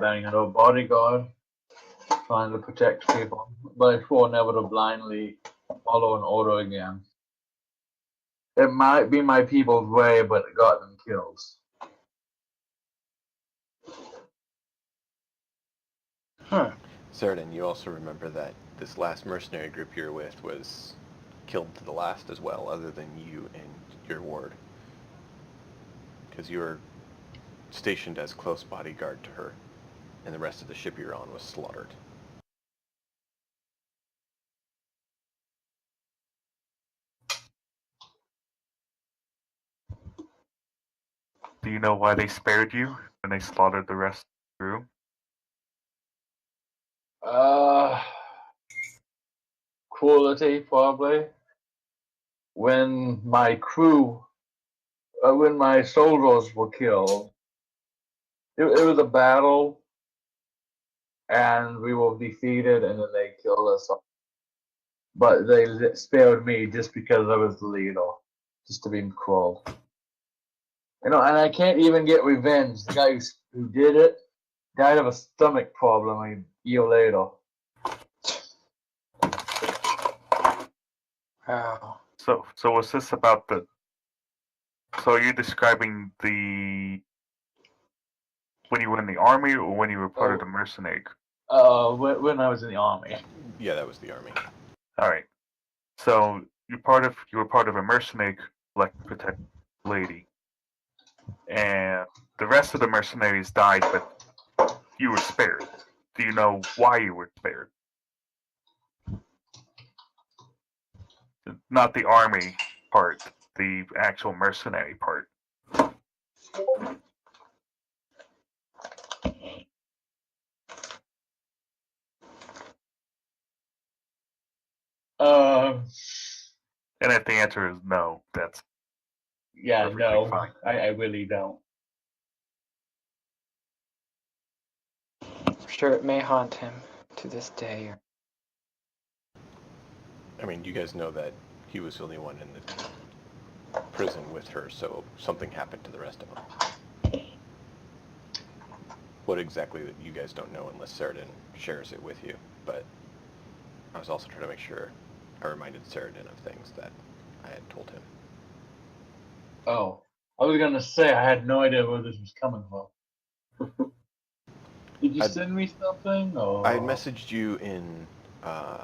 bounty hunter, bodyguard, trying to protect people, but I swore never to blindly follow an order again. It might be my people's way, but it got them killed. Huh. Saradin, you also remember that this last mercenary group you're with was killed to the last as well, other than you and your ward. Because you were stationed as close bodyguard to her, and the rest of the ship you're on was slaughtered. Do you know why they spared you when they slaughtered the rest of the crew? Quality probably. When my crew, when my soldiers were killed, it was a battle, and we were defeated, and then they killed us. But they spared me just because I was the leader, just to be cruel. And I can't even get revenge. The guy who did it died of a stomach problem a year later. Wow. So was this about the? So are you describing the when you were in the army or when you were part of the mercenary? When I was in the army. Yeah, that was the army. All right. So you were part of a mercenary like protect lady, and the rest of the mercenaries died, but you were spared. Do you know why you were spared? Not the army part, the actual mercenary part. And if the answer is no, that's Yeah, perfectly no, fine. I really don't. I'm sure it may haunt him to this day. I mean, you guys know that he was the only one in the prison with her, so something happened to the rest of them. What exactly that you guys don't know unless Saradin shares it with you, but I was also trying to make sure I reminded Saradin of things that I had told him. Oh, I was gonna say I had no idea where this was coming from. Did you send me something? Or? I had messaged you in, I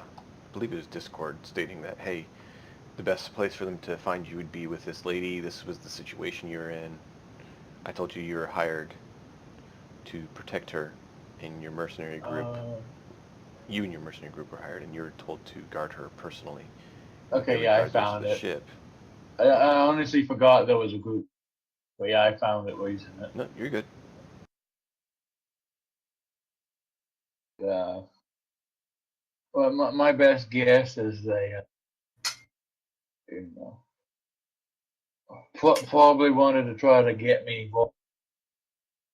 believe it was Discord, stating that, hey, the best place for them to find you would be with this lady. This was the situation you were in. I told you were hired to protect her in your mercenary group. You and your mercenary group were hired, and you were told to guard her personally. Okay, yeah, I found it. Ship. I honestly forgot there was a group. But yeah, I found it. Where he's in it. No, you're good. Yeah. Well, my best guess is they, you know, probably wanted to try to get me. Well,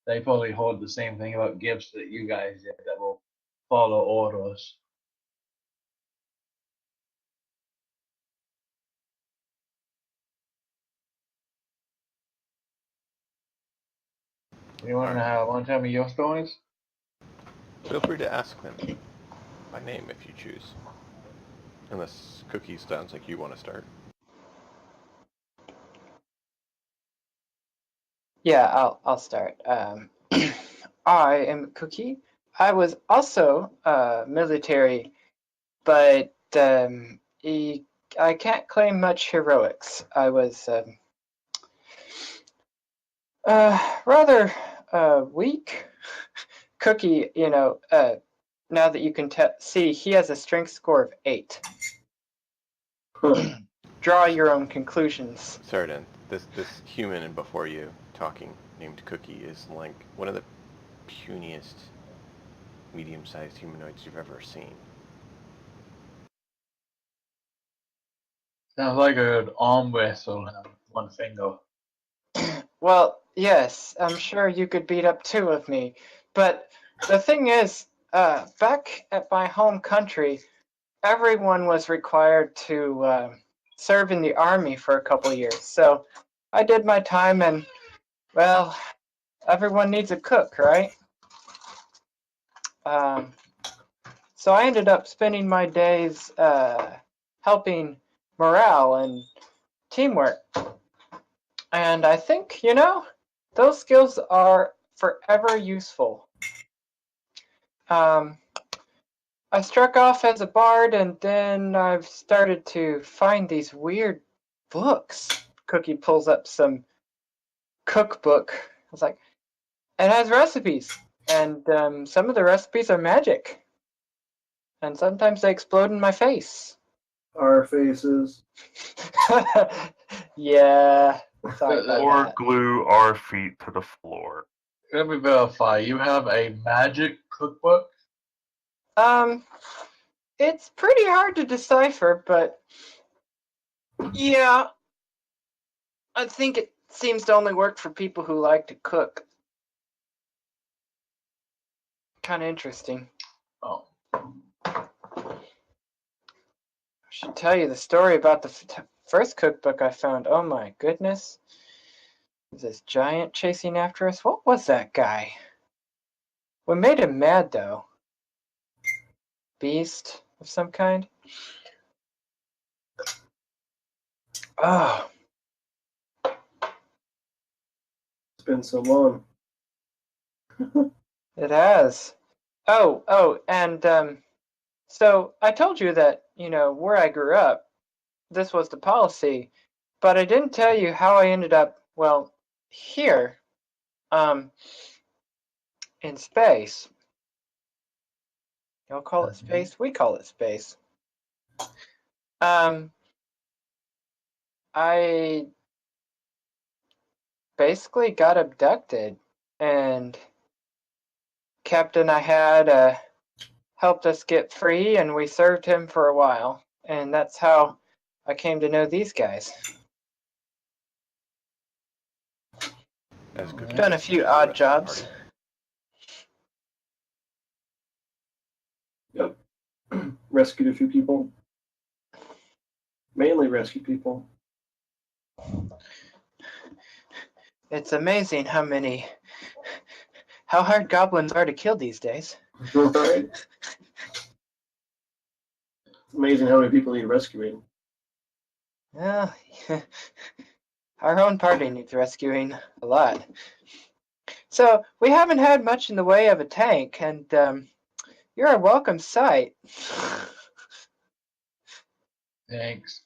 they probably hold the same thing about gifts that you guys did, that will follow orders. You want to tell me your stories? Feel free to ask them by name if you choose. Unless Cookie sounds like you want to start. Yeah, I'll start. I am Cookie. I was also military, but I can't claim much heroics. I was rather weak. Cookie, now that you can see, he has a strength score of 8. Draw your own conclusions. Saradin, this human and before you talking named Cookie is like one of the puniest medium-sized humanoids you've ever seen. Sounds like an arm wrestle and one finger. Well, yes, I'm sure you could beat up 2 of me, but the thing is, back at my home country, everyone was required to serve in the army for a couple years. So I did my time, and well, everyone needs a cook, right? So I ended up spending my days helping morale and teamwork. And I think, those skills are forever useful. I struck off as a bard, and then I've started to find these weird books. Cookie pulls up some cookbook. I was like, it has recipes, and some of the recipes are magic. And sometimes they explode in my face. Our faces. Yeah, Sorry about Or that. glue our feet to the floor. Let me verify. You have a magic cookbook? It's pretty hard to decipher, but yeah, I think it seems to only work for people who like to cook. Kind of interesting. Oh. I should tell you the story about the first cookbook I found. Oh my goodness. There's this giant chasing after us. What was that guy? What made him mad, though? Beast of some kind? Oh, It's been so long. it has. Oh, and so I told you that, where I grew up, this was the policy, but I didn't tell you how I ended up, well, here, in space. Y'all call it space? We call it space. I basically got abducted, and Captain I had helped us get free, and we served him for a while, and that's how I came to know these guys. As Cookie Done a gets to few meet the odd rest of the jobs. party. Yep. Rescued a few people. Mainly rescued people. It's amazing how hard goblins are to kill these days. Right? It's amazing how many people need rescuing. Well, our own party needs rescuing a lot. So we haven't had much in the way of a tank, and you're a welcome sight. Thanks.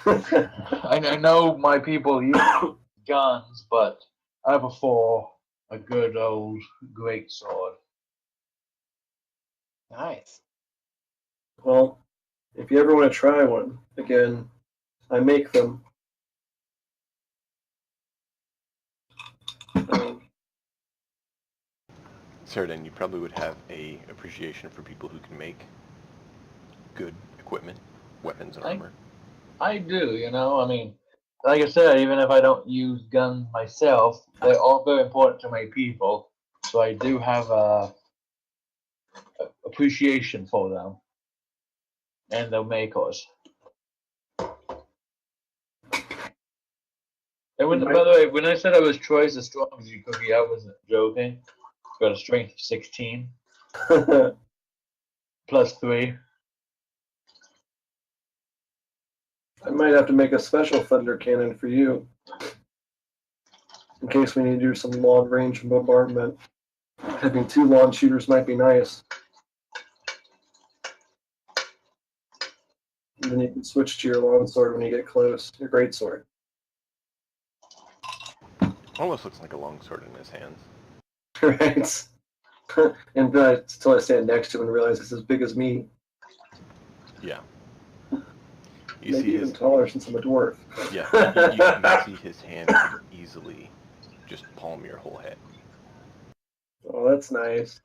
I know my people use guns, but I prefer a good old great sword. Nice. Well, if you ever want to try one, again, I make them. Certain, you probably would have a appreciation for people who can make good equipment, weapons, and armor. I do, I mean, like I said, even if I don't use guns myself, they're all very important to my people. So I do have a appreciation for them and their makers. And by the way, when I said I was twice as strong as you, Cookie, I wasn't joking. Got a strength of 16 plus 3. I might have to make a special thunder cannon for you. In case we need to do some long range bombardment. Having 2 launch shooters might be nice. And then you can switch to your long sword when you get close. Your great sword. Almost looks like a longsword in his hands. Right? And until I stand next to him and realize it's as big as me. Yeah. Maybe even taller since I'm a dwarf. Yeah, you can see his hand pretty easily just palm your whole head. Oh, that's nice.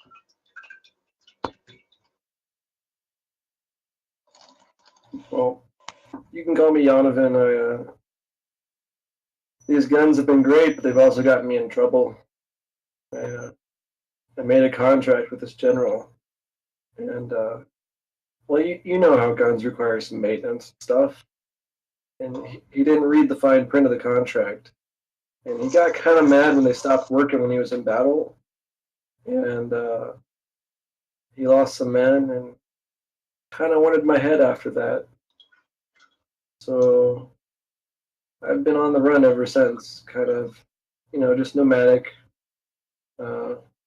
Well, you can call me Yonovan. These guns have been great, but they've also gotten me in trouble. I made a contract with this general, and well, you know how guns require some maintenance and stuff, and he didn't read the fine print of the contract, and he got kind of mad when they stopped working when he was in battle, and he lost some men and kind of wanted my head after that. So I've been on the run ever since, kind of, just nomadic,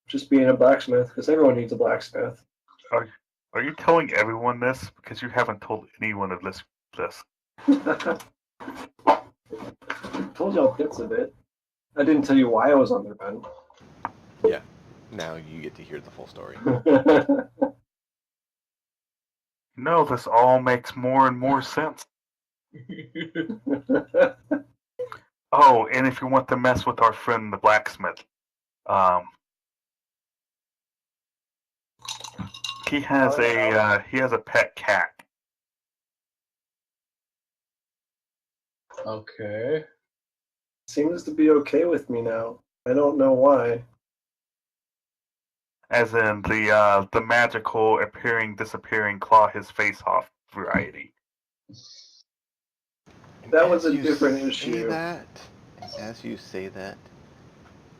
just being a blacksmith, because everyone needs a blacksmith. Are you telling everyone this? Because you haven't told anyone of this. I told y'all bits of it. I didn't tell you why I was on the run. Yeah, now you get to hear the full story. No, this all makes more and more sense. Oh, and if you want to mess with our friend the blacksmith, he has a pet cat. Okay. Seems to be okay with me now. I don't know why. As in the magical appearing, disappearing, claw his face off variety. And That was as a you different say issue. That, and as you say that,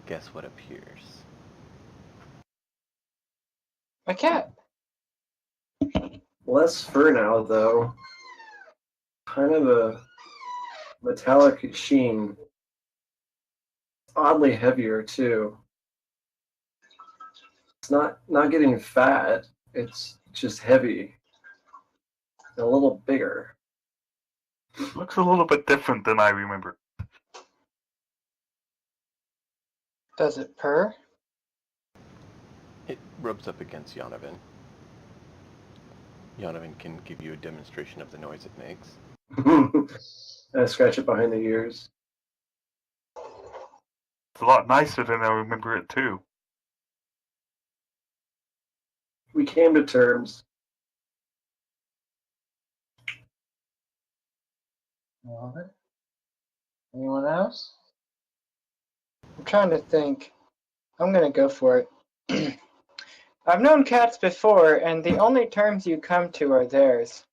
guess what appears? My cat. Less fur now, though. Kind of a metallic sheen. Oddly heavier too. It's not getting fat. It's just heavy. And a little bigger. Looks a little bit different than I remember. Does it purr? It rubs up against Yonovan. Yonovan can give you a demonstration of the noise it makes. I scratch it behind the ears. It's a lot nicer than I remember it too. We came to terms. All right. Anyone else? I'm trying to think. I'm gonna go for it. I've known cats before, and the only terms you come to are theirs.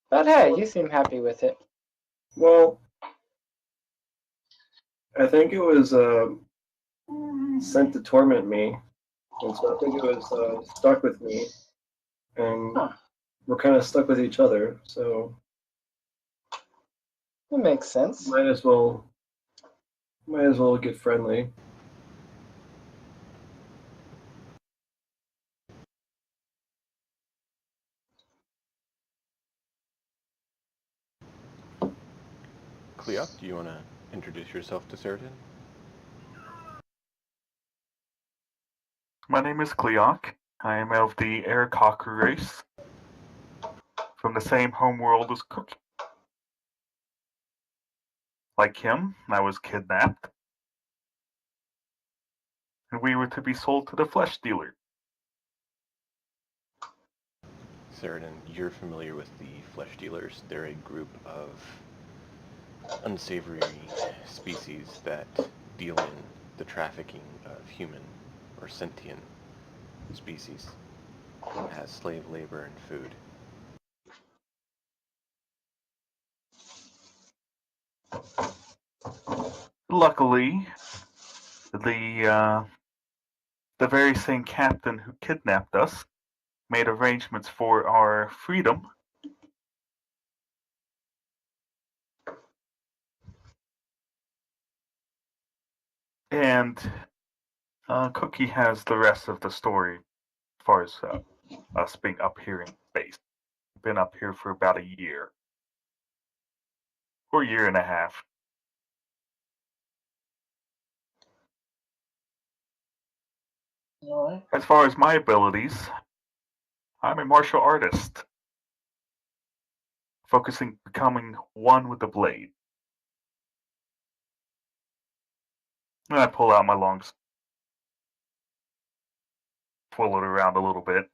But hey, you seem happy with it. Well, I think it was sent to torment me. And so I think it was stuck with me. And Huh. we're kind of stuck with each other. So It makes sense. might as well get friendly. Cleop, do you want to introduce yourself to Ceritin? My name is Cleok. I am of the Aircocker race, from the same homeworld as Cookie. Like him, I was kidnapped, and we were to be sold to the flesh dealer. Ceritin, you're familiar with the flesh dealers. They're a group of unsavory species that deal in the trafficking of human or sentient species as slave labor and food. Luckily, the very same captain who kidnapped us made arrangements for our freedom. And Cookie has the rest of the story as far as us being up here in base. We've been up here for about a year. Or a year and a half. All right. As far as my abilities, I'm a martial artist, focusing becoming one with the blade. And I pull out my long sword, twirl it around a little bit.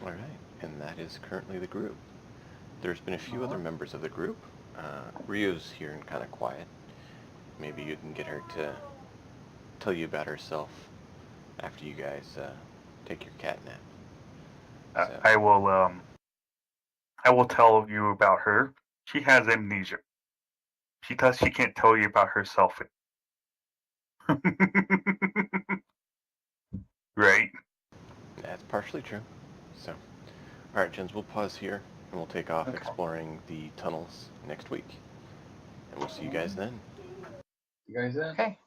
All right, and that is currently the group. There's been a few other members of the group. Rio's here and kind of quiet. Maybe you can get her to tell you about herself after you guys take your cat nap. So, I will tell you about her. She has amnesia. She can't tell you about herself. Right? that's partially true. So, all right, Jens, we'll pause here and we'll take off Okay. exploring the tunnels next week. And we'll see you guys then. You guys in? Okay.